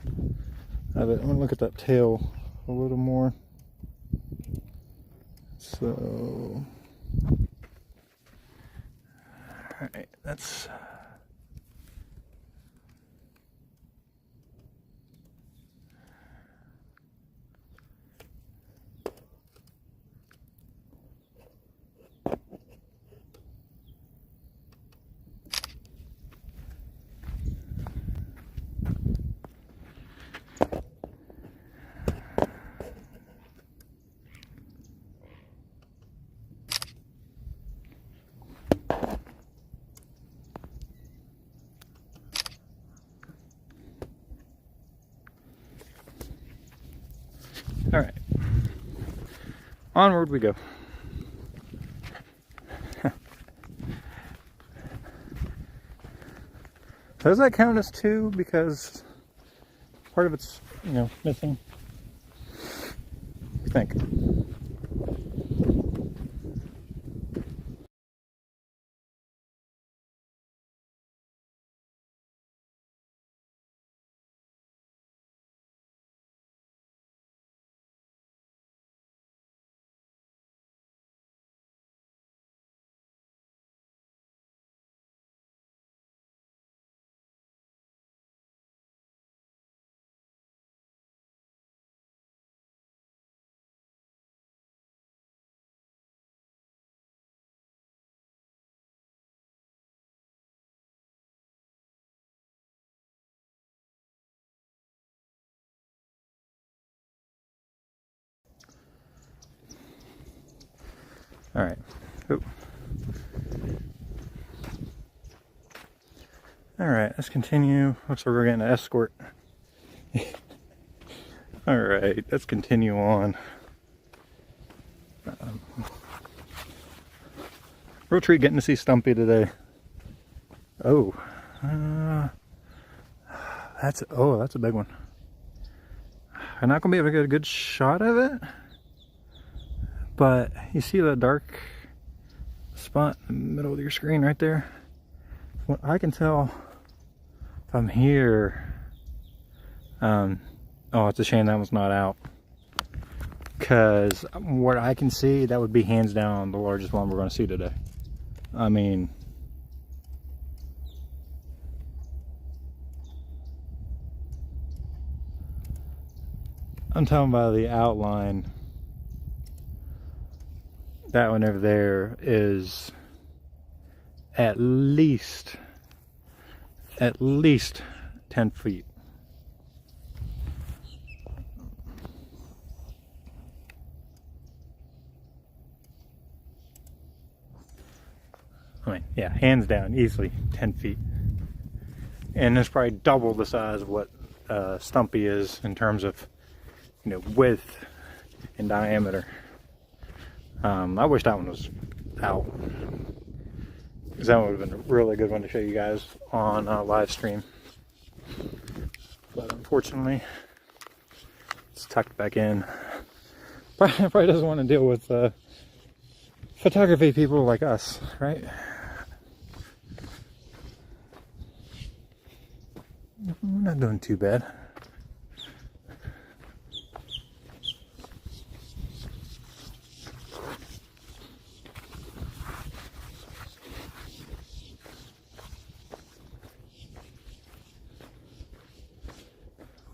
of it. I'm gonna look at that tail a little more. So, all right, that's. All right, onward we go. Does that count as two because part of it's, you know, missing? What do you think? All right. Oop. All right, let's continue. Looks like we're getting an escort. All right, let's continue on. Real treat getting to see Stumpy today. Oh, that's a big one. I'm not gonna be able to get a good shot of it, but you see that dark spot in the middle of your screen right there? What I can tell from here, oh, it's a shame that one's not out, because what I can see, that would be hands down the largest one we're going to see today. I mean, I'm talking about the outline. That one over there is at least 10 feet. I mean, yeah, hands down, easily 10 feet. And it's probably double the size of what Stumpy is in terms of, you know, width and diameter. I wish that one was out, because that would have been a really good one to show you guys on live stream. But unfortunately, it's tucked back in. Probably doesn't want to deal with photography people like us, right? We're not doing too bad.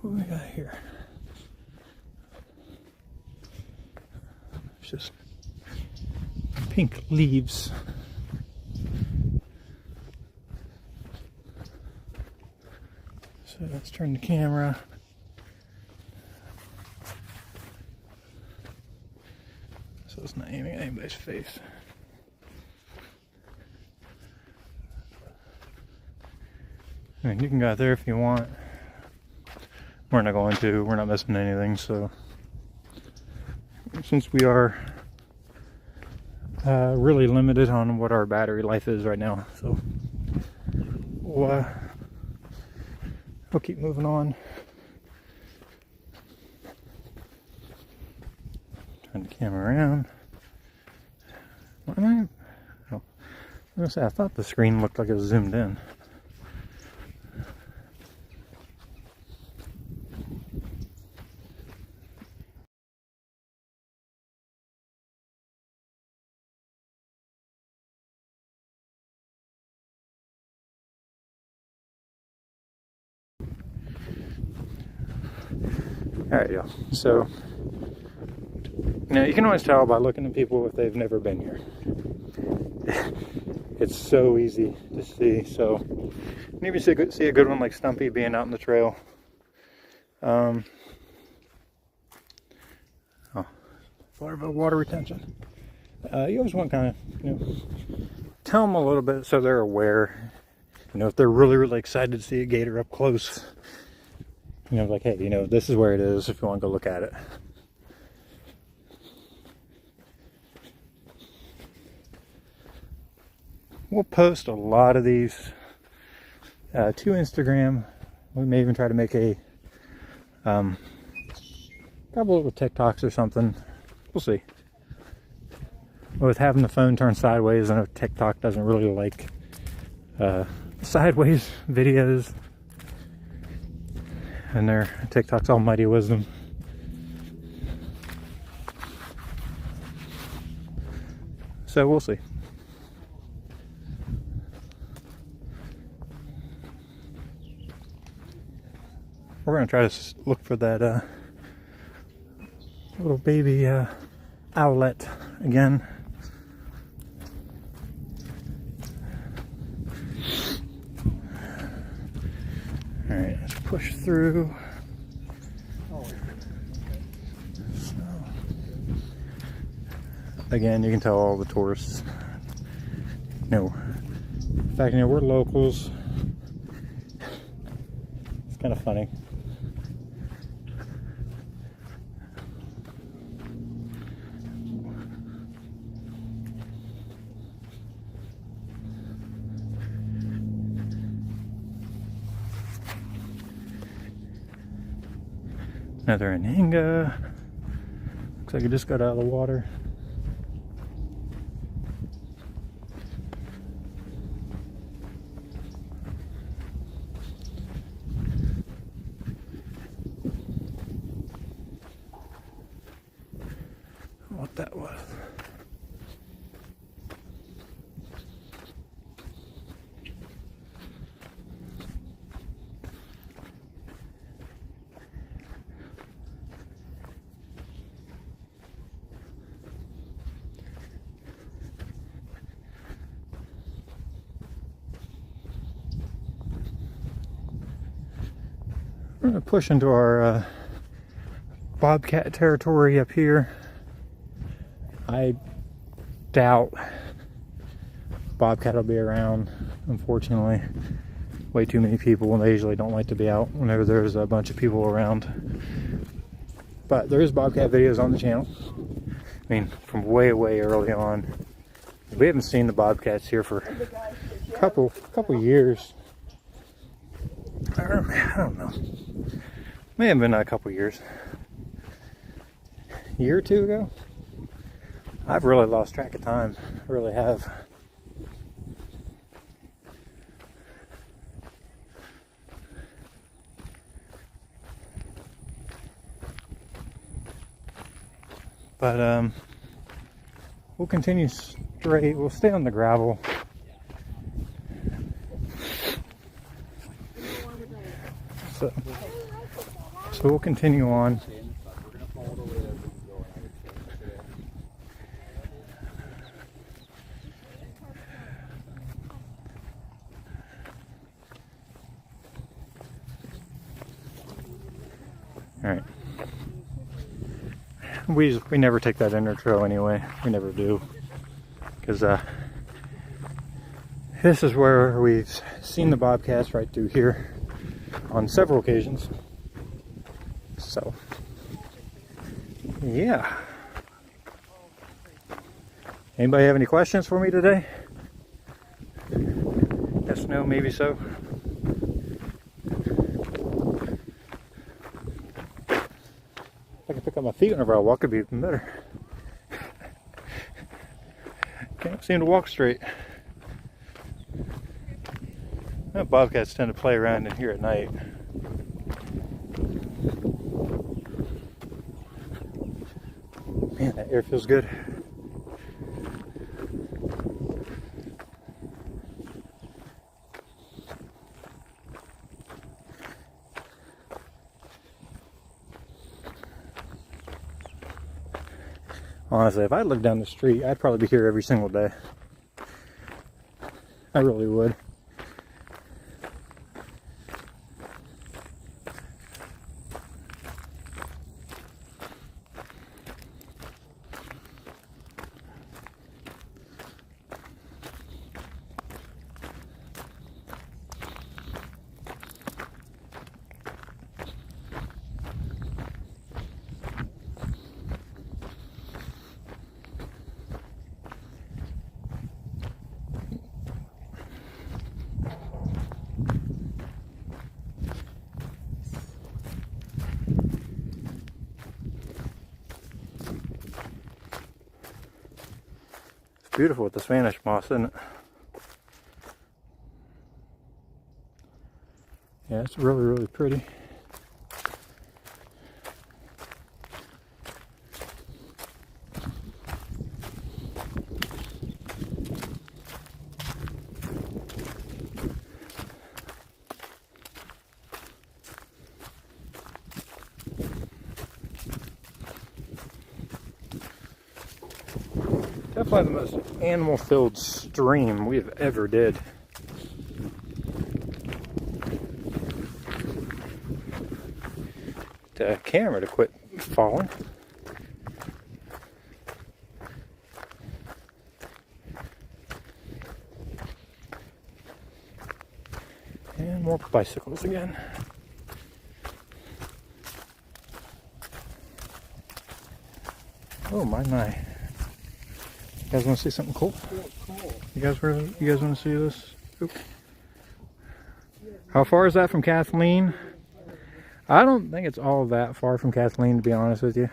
What do we got here? It's just pink leaves. So let's turn the camera. So it's not aiming at anybody's face. I mean, you can go out there if you want. We're not going to. We're not missing anything. So since we are really limited on what our battery life is right now, so we'll keep moving on. Turn the camera around. I was gonna say, I thought the screen looked like it was zoomed in. Alright, y'all. So, now you can always tell by looking at people if they've never been here. It's so easy to see. So, maybe see a good one like Stumpy being out in the trail. Oh, part of a water retention. You always want to kind of, you know, tell them a little bit so they're aware. You know, if they're really, really excited to see a gator up close. You know, like, hey, you know, this is where it is if you want to go look at it. We'll post a lot of these to Instagram. We may even try to make a couple of TikToks or something. We'll see. With having the phone turned sideways, I know TikTok doesn't really like sideways videos. And their TikTok's almighty wisdom. So we'll see. We're gonna try to look for that little baby owlet again. All right, let's push through. So, again, you can tell all the tourists. No, in fact, you know, we're locals. It's kind of funny. Another Anhinga. Looks like it just got out of the water. What that was. We're going to push into our bobcat territory up here. I doubt bobcat will be around, unfortunately. Way too many people, and they usually don't like to be out whenever there's a bunch of people around. But there is bobcat videos on the channel. I mean, from way early on. We haven't seen the bobcats here for a couple years. I don't know. May have been a couple years. A year or two ago? I've really lost track of time. I really have. But we'll continue straight. We'll stay on the gravel. So we'll continue on. All right. We never take that inner trail anyway. We never do, because this is where we've seen the bobcats, right through here on several occasions. So yeah. Anybody have any questions for me today? Yes, no, maybe so. If I can pick up my feet whenever I walk, it'd be even better. Can't seem to walk straight. Bobcats tend to play around in here at night. Man, that air feels good. Honestly, if I lived down the street, I'd probably be here every single day. I really would. Beautiful with the Spanish moss, isn't it? Yeah, it's really pretty. Definitely the most animal-filled stream we've ever did. The camera to quit falling. And more bicycles again. Oh my. You guys want to see something cool? You guys want to see this? Oop. How far is that from Kathleen? I don't think it's all that far from Kathleen, to be honest with you.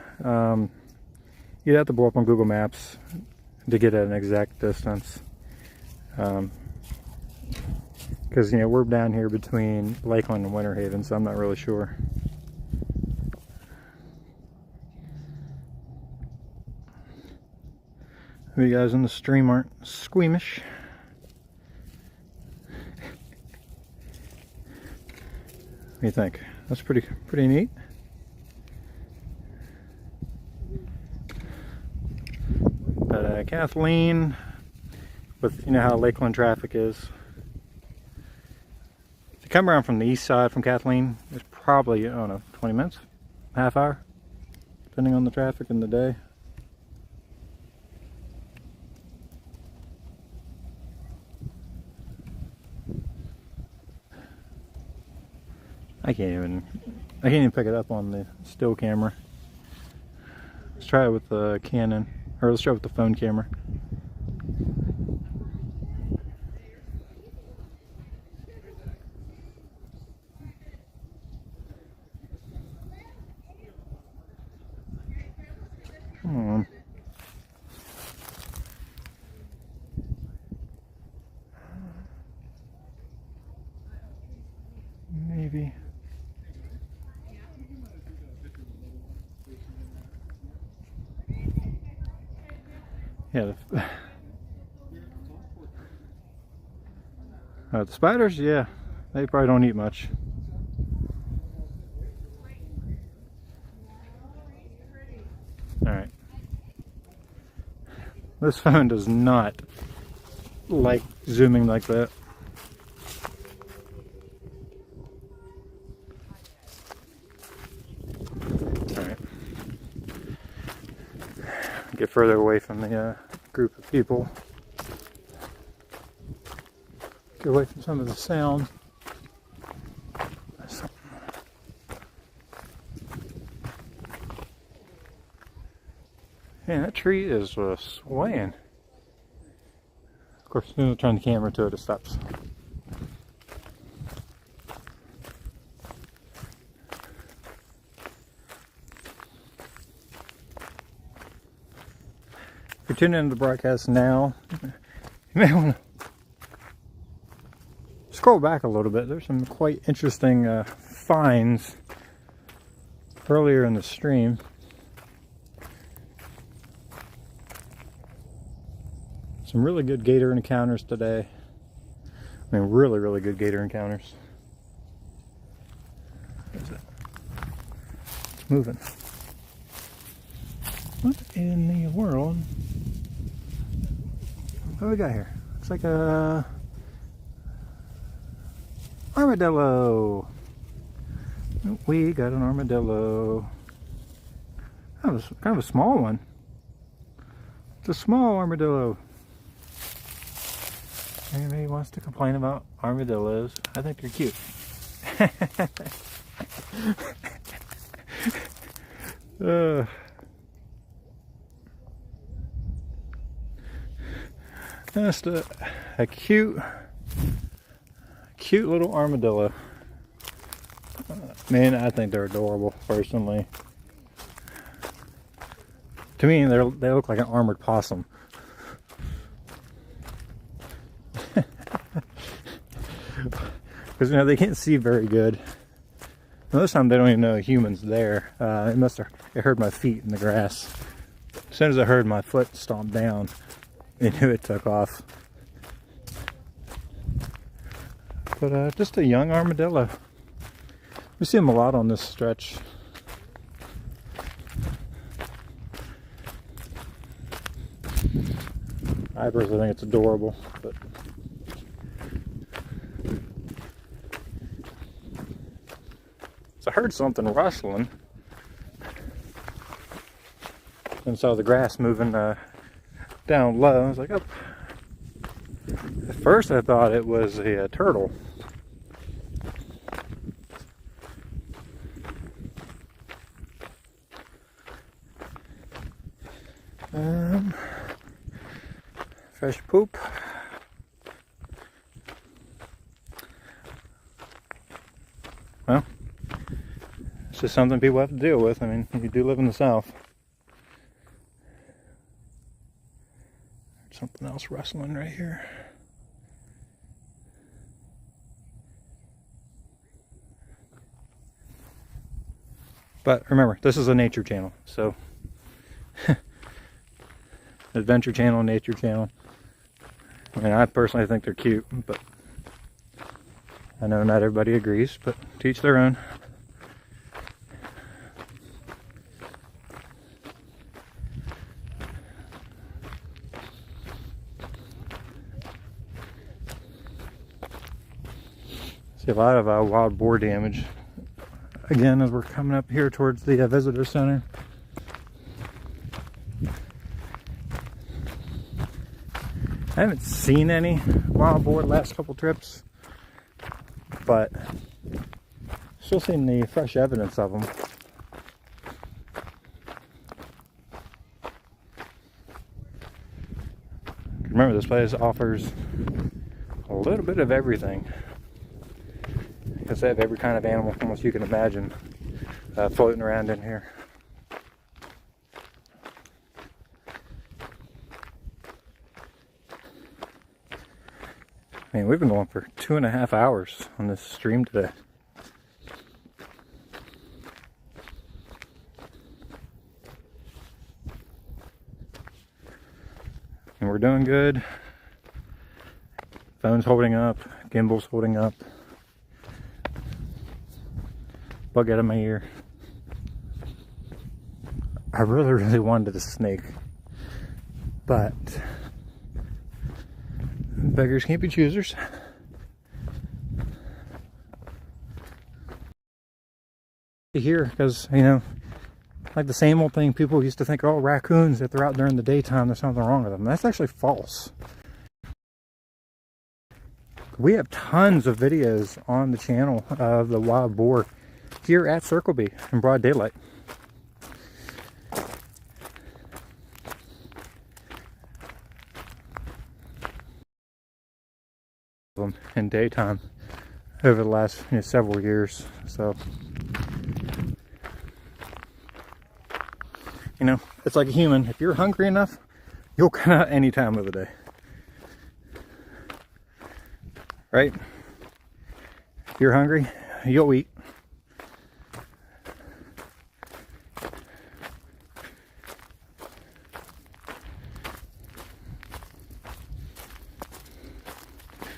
You'd have to blow up on Google Maps to get at an exact distance. Because, you know, we're down here between Lakeland and Winter Haven, so I'm not really sure. You guys in the stream aren't squeamish. What do you think? That's pretty neat. But Kathleen, with, you know how Lakeland traffic is, come around from the east side from Kathleen, it's probably, I don't know, 20 minutes, half hour, depending on the traffic in the day. I can't even pick it up on the still camera. Let's try it with the Canon, or let's try it with the phone camera. Come on. Maybe. Yeah, the spiders, yeah, they probably don't eat much. Alright. This phone does not like zooming like that. Alright. Get further away from the group of people. Get away from some of the sound. Man, that tree is swaying. Of course, as soon as I turn the camera to it, it stops. If you're tuning into the broadcast now, you may want to scroll back a little bit. There's some quite interesting finds earlier in the stream. Some really good gator encounters today. I mean, really, really good gator encounters. What is it? It's moving. What in the world? What do we got here? Looks like a armadillo. We got an armadillo. That was kind of a small one. It's a small armadillo. Anybody wants to complain about armadillos? I think they're cute. Just a cute little armadillo. Man, I think they're adorable, personally. To me, they look like an armored possum. Because, you know, they can't see very good. Most time they don't even know a human's there. It heard my feet in the grass. As soon as I heard my foot stomp down, they knew it took off. But just a young armadillo. We see them a lot on this stretch. I personally think it's adorable, but so I heard something rustling and saw the grass moving down low. I was like, oh. At first I thought it was a turtle. Fresh poop. Well, it's just something people have to deal with. I mean, you do live in the South. There's something else rustling right here. But remember, this is a nature channel, so Adventure Channel, Nature Channel. I mean, I personally think they're cute, but I know not everybody agrees, but to each their own. See See a lot of wild boar damage. Again, as we're coming up here towards the visitor center. I haven't seen any wild boar the last couple trips, but still seeing the fresh evidence of them. Remember, this place offers a little bit of everything, because they have every kind of animal almost you can imagine floating around in here. I mean, we've been going for 2.5 hours on this stream today. And we're doing good. Phone's holding up, gimbal's holding up. Bug out of my ear. I really wanted a snake, but beggars can't be choosers. Here, because, you know, like the same old thing, people used to think, oh, raccoons, if they're out during the daytime, there's something wrong with them. That's actually false. We have tons of videos on the channel of the wild boar here at Circle B in broad daylight. In daytime over the last several years. So, you know, it's like a human. If you're hungry enough, you'll come out any time of the day. Right? If you're hungry, you'll eat.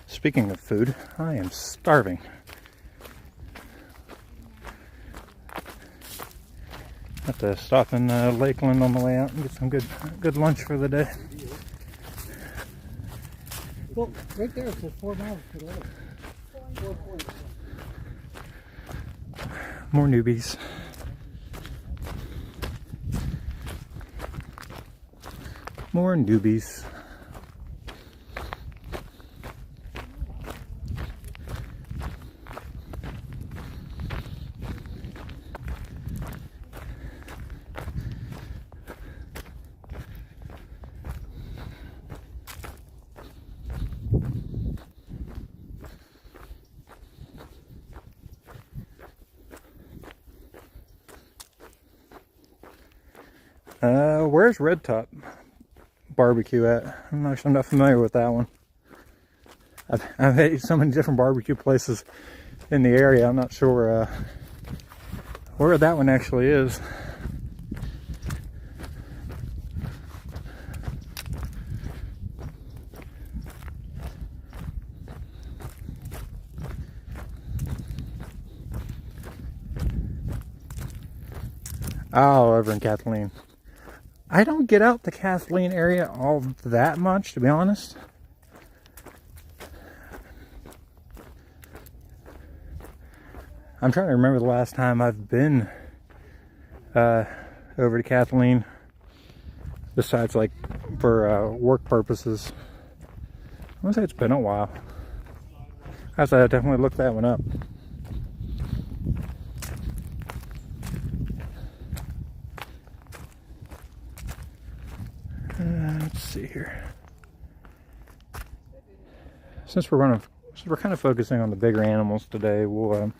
Speaking of food, I am starving. Have to stop in Lakeland on the way out and get some good lunch for the day. Well, right there it says 4 miles to the left. 4 points. More newbies. More newbies. Where's Red Top Barbecue at? I'm not familiar with that one. I've ate so many different barbecue places in the area. I'm not sure where that one actually is. Oh, over in Kathleen. I don't get out the Kathleen area all that much, to be honest. I'm trying to remember the last time I've been over to Kathleen, besides like for work purposes. I want to say it's been a while. I said I'd definitely look that one up. Let's see here. Since we're kind of focusing on the bigger animals today, we'll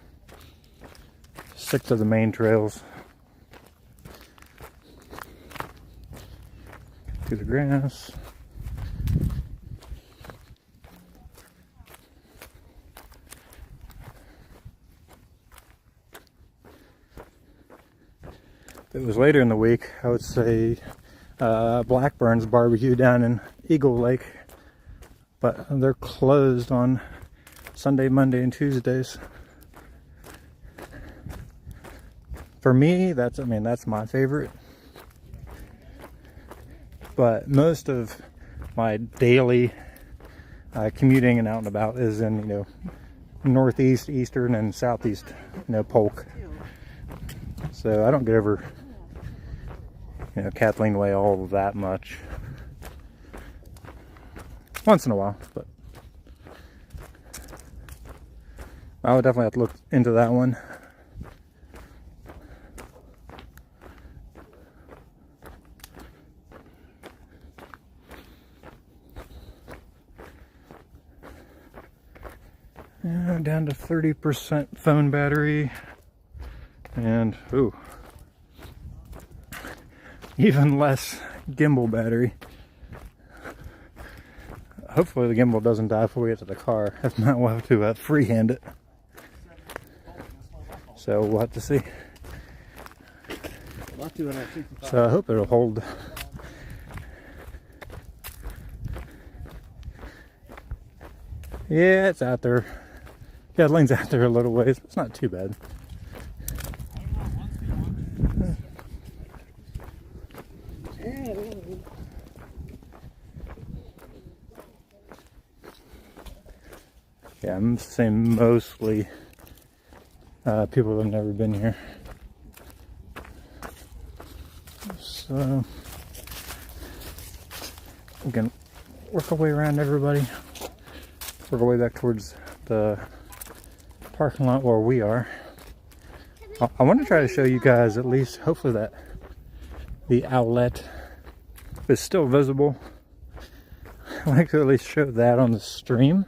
stick to the main trails. Through the grass. If it was later in the week, I would say Blackburn's barbecue down in Eagle Lake, but they're closed on Sunday, Monday, and Tuesdays. For me, that's my favorite. But most of my daily commuting and out and about is in northeast, eastern, and southeast, Polk. So I don't get over, Kathleen Way all that much. Once in a while, but I would definitely have to look into that one. Yeah, down to 30% phone battery, and even less gimbal battery. Hopefully the gimbal doesn't die before we get to the car. If not, we'll have to freehand it. So we'll have to see. So I hope it'll hold. Yeah, it's out there. Kathleen's out there a little ways, but it's not too bad. Yeah, I'm saying mostly people that have never been here. So we can work our way around everybody. Work our way back towards the parking lot where we are. I want to try to show you guys at least, hopefully, that the outlet is still visible. I like to at least show that on the stream.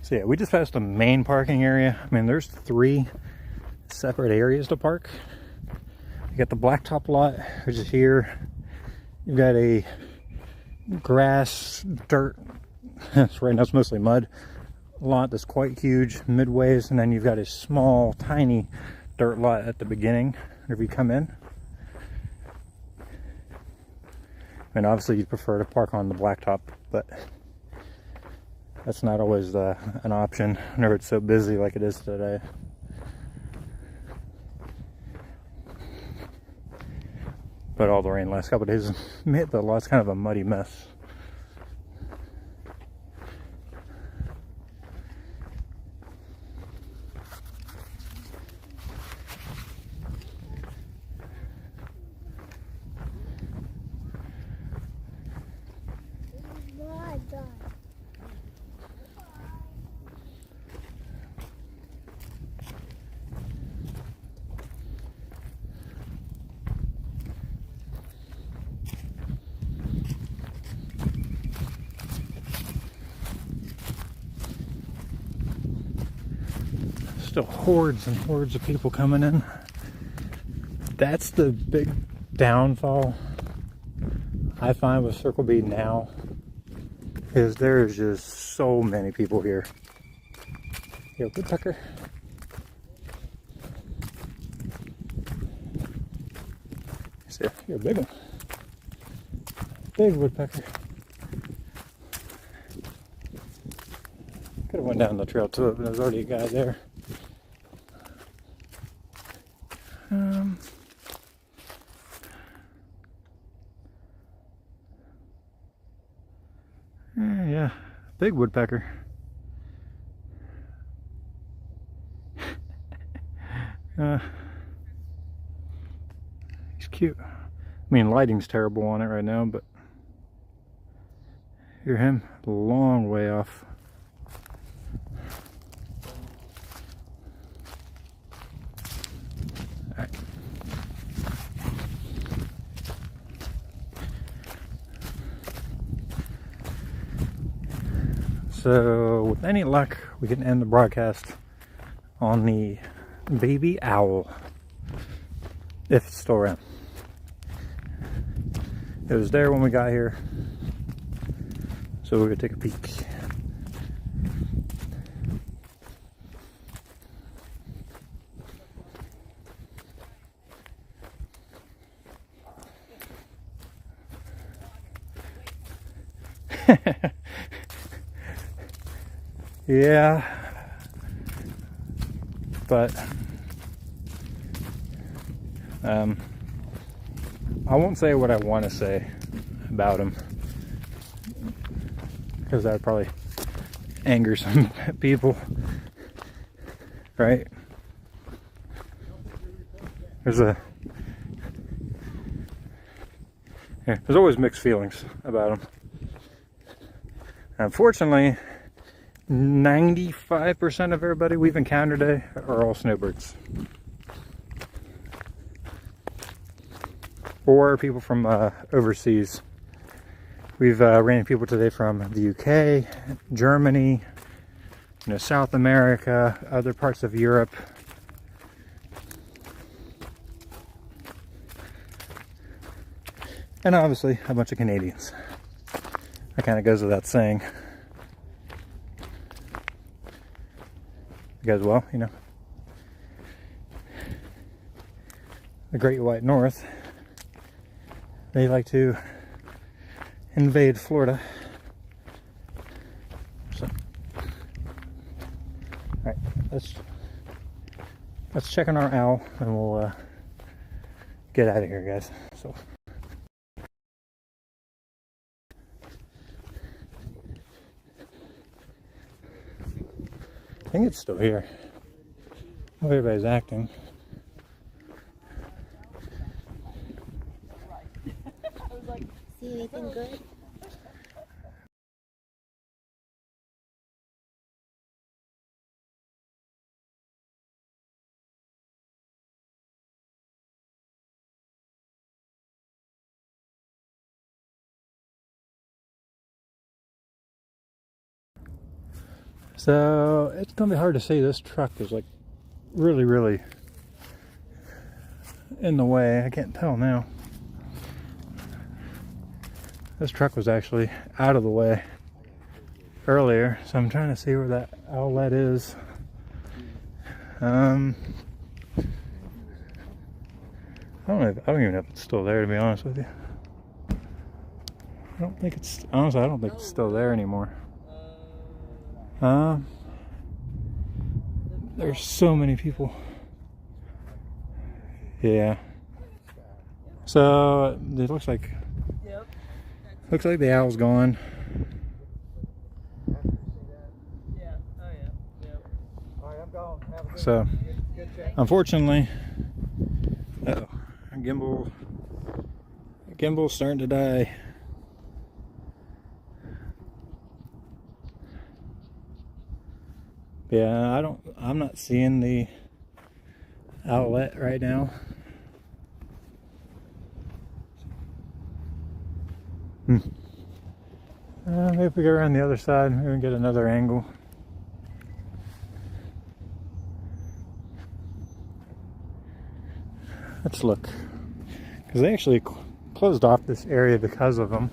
So yeah, we just passed the main parking area. I mean, there's 3 separate areas to park. You got the blacktop lot, which is here. You've got a grass, dirt, right now it's mostly mud, lot that's quite huge, midways, and then you've got a small, tiny dirt lot at the beginning, if you come in. And obviously you prefer to park on the blacktop, but that's not always an option whenever it's so busy like it is today. But all the rain the last couple of days made the lot's kind of a muddy mess. Still hordes and hordes of people coming in. That's the big downfall I find with Circle B now, is there's just so many people here. Yo, woodpecker. See, you're a big one. Big woodpecker. Could have went down the trail to it, but there's already a guy there. Yeah, big woodpecker. He's cute. I mean, lighting's terrible on it right now, but hear him a long way off. All right. So, with any luck, we can end the broadcast on the baby owl, if it's still around. It was there when we got here, so we're gonna take a peek. Yeah, but I won't say what I want to say, about them, because that would probably anger some people, right? There's always mixed feelings about them. Unfortunately, 95% of everybody we've encountered today are all snowbirds. Or people from overseas. We've ran into people today from the UK, Germany, South America, other parts of Europe. And obviously a bunch of Canadians. That kind of goes without saying. Because, well, the Great White North, they like to invade Florida. So, alright, let's check on our owl and we'll get out of here, guys. So. I think it's still here. The way everybody's acting. See anything good? So it's gonna be hard to see. This truck is like really in the way. I can't tell now. This truck was actually out of the way earlier, so I'm trying to see where that outlet is. I don't even know if it's still there, to be honest with you. I don't think it's still there anymore. There's so many people. Yeah. So it looks like the owl's gone. So unfortunately, gimbal's starting to die. Yeah, I'm not seeing the outlet right now. Maybe if we go around the other side, maybe we can get another angle. Let's look. Because they actually closed off this area because of them.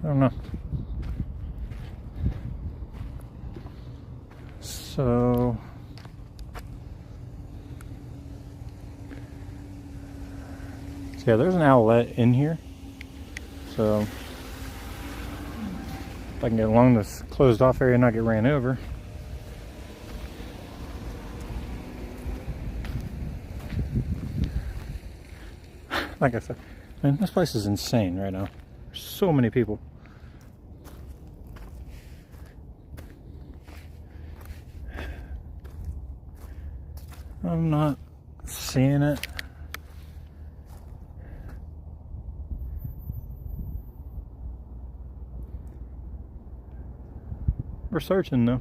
I don't know. So yeah, there's an outlet in here. So if I can get along this closed off area and not get ran over. Like I said, man, this place is insane right now. There's so many people. I'm not seeing it. We're searching though.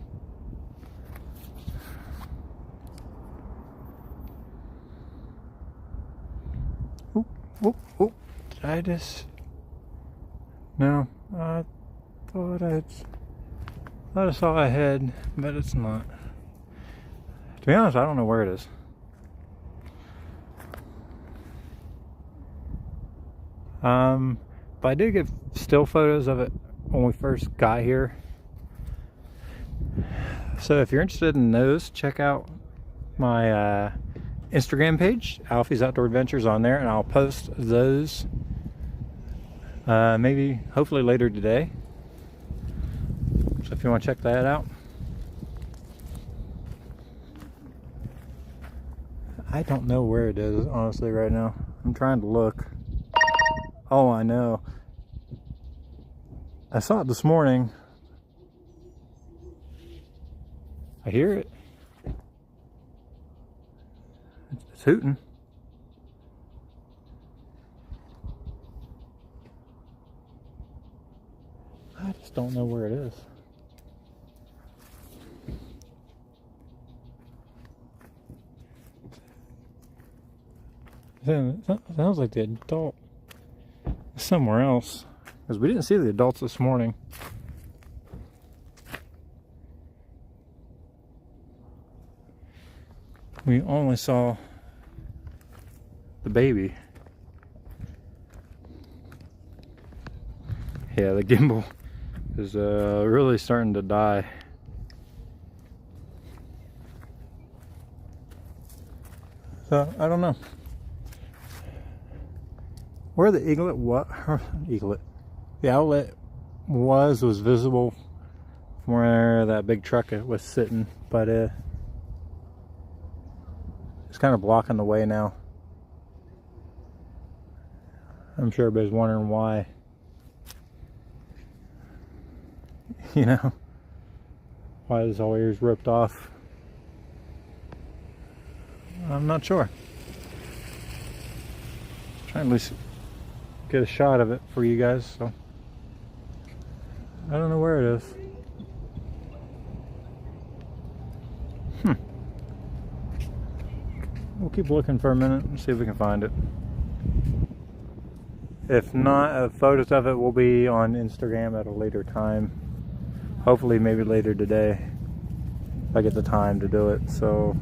Oop. Did I just... No, I thought I saw a head, but it's not. To be honest, I don't know where it is. But I did get still photos of it when we first got here. So if you're interested in those, check out my Instagram page, Alfie's Outdoor Adventures, on there, and I'll post those hopefully later today. So if you want to check that out. I don't know where it is, honestly, right now. I'm trying to look. Oh, I know. I saw it this morning. I hear it. It's hooting. I just don't know where it is. It sounds like the adult is somewhere else, because we didn't see the adults this morning. We only saw the baby. Yeah, the gimbal is really starting to die. So I don't know where the the outlet was visible from where that big truck was sitting, but it's kind of blocking the way now. I'm sure everybody's wondering why. You know, why this whole ear's ripped off. I'm not sure. Trying to at least get a shot of it for you guys, so I don't know where it is. We'll keep looking for a minute and see if we can find it. If not, photos of it will be on Instagram at a later time. Hopefully maybe later today, if I get the time to do it. So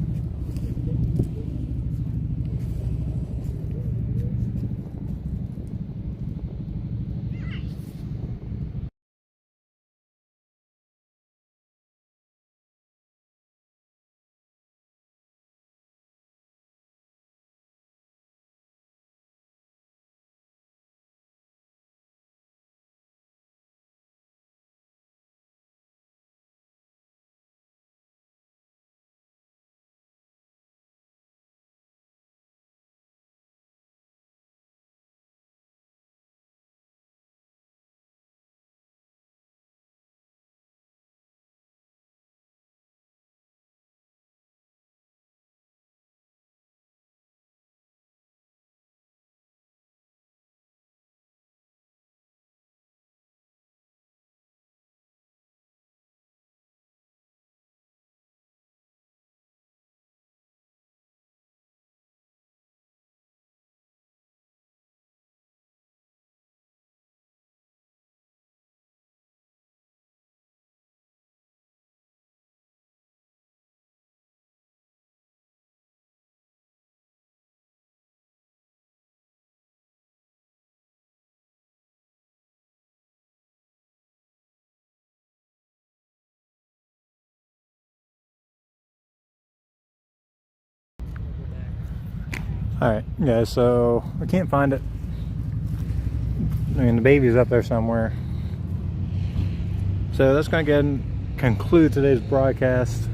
alright guys, so I can't find it. I mean, the baby's up there somewhere. So that's going to conclude today's broadcast.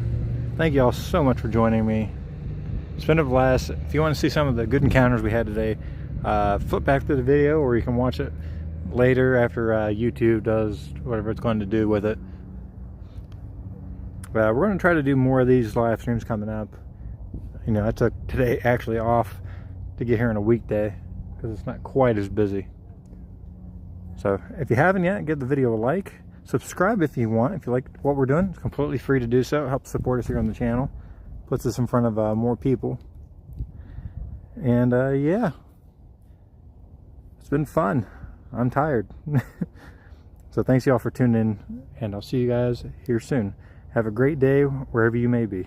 Thank you all so much for joining me. It's been a blast. If you want to see some of the good encounters we had today, flip back to the video, or you can watch it later after YouTube does whatever it's going to do with it. We're going to try to do more of these live streams coming up. You know, I took today actually off to get here on a weekday because it's not quite as busy. So if you haven't yet, give the video a like. Subscribe if you want. If you like what we're doing, it's completely free to do so. It helps support us here on the channel. Puts us in front of more people. And yeah, it's been fun. I'm tired. So thanks y'all for tuning in, and I'll see you guys here soon. Have a great day wherever you may be.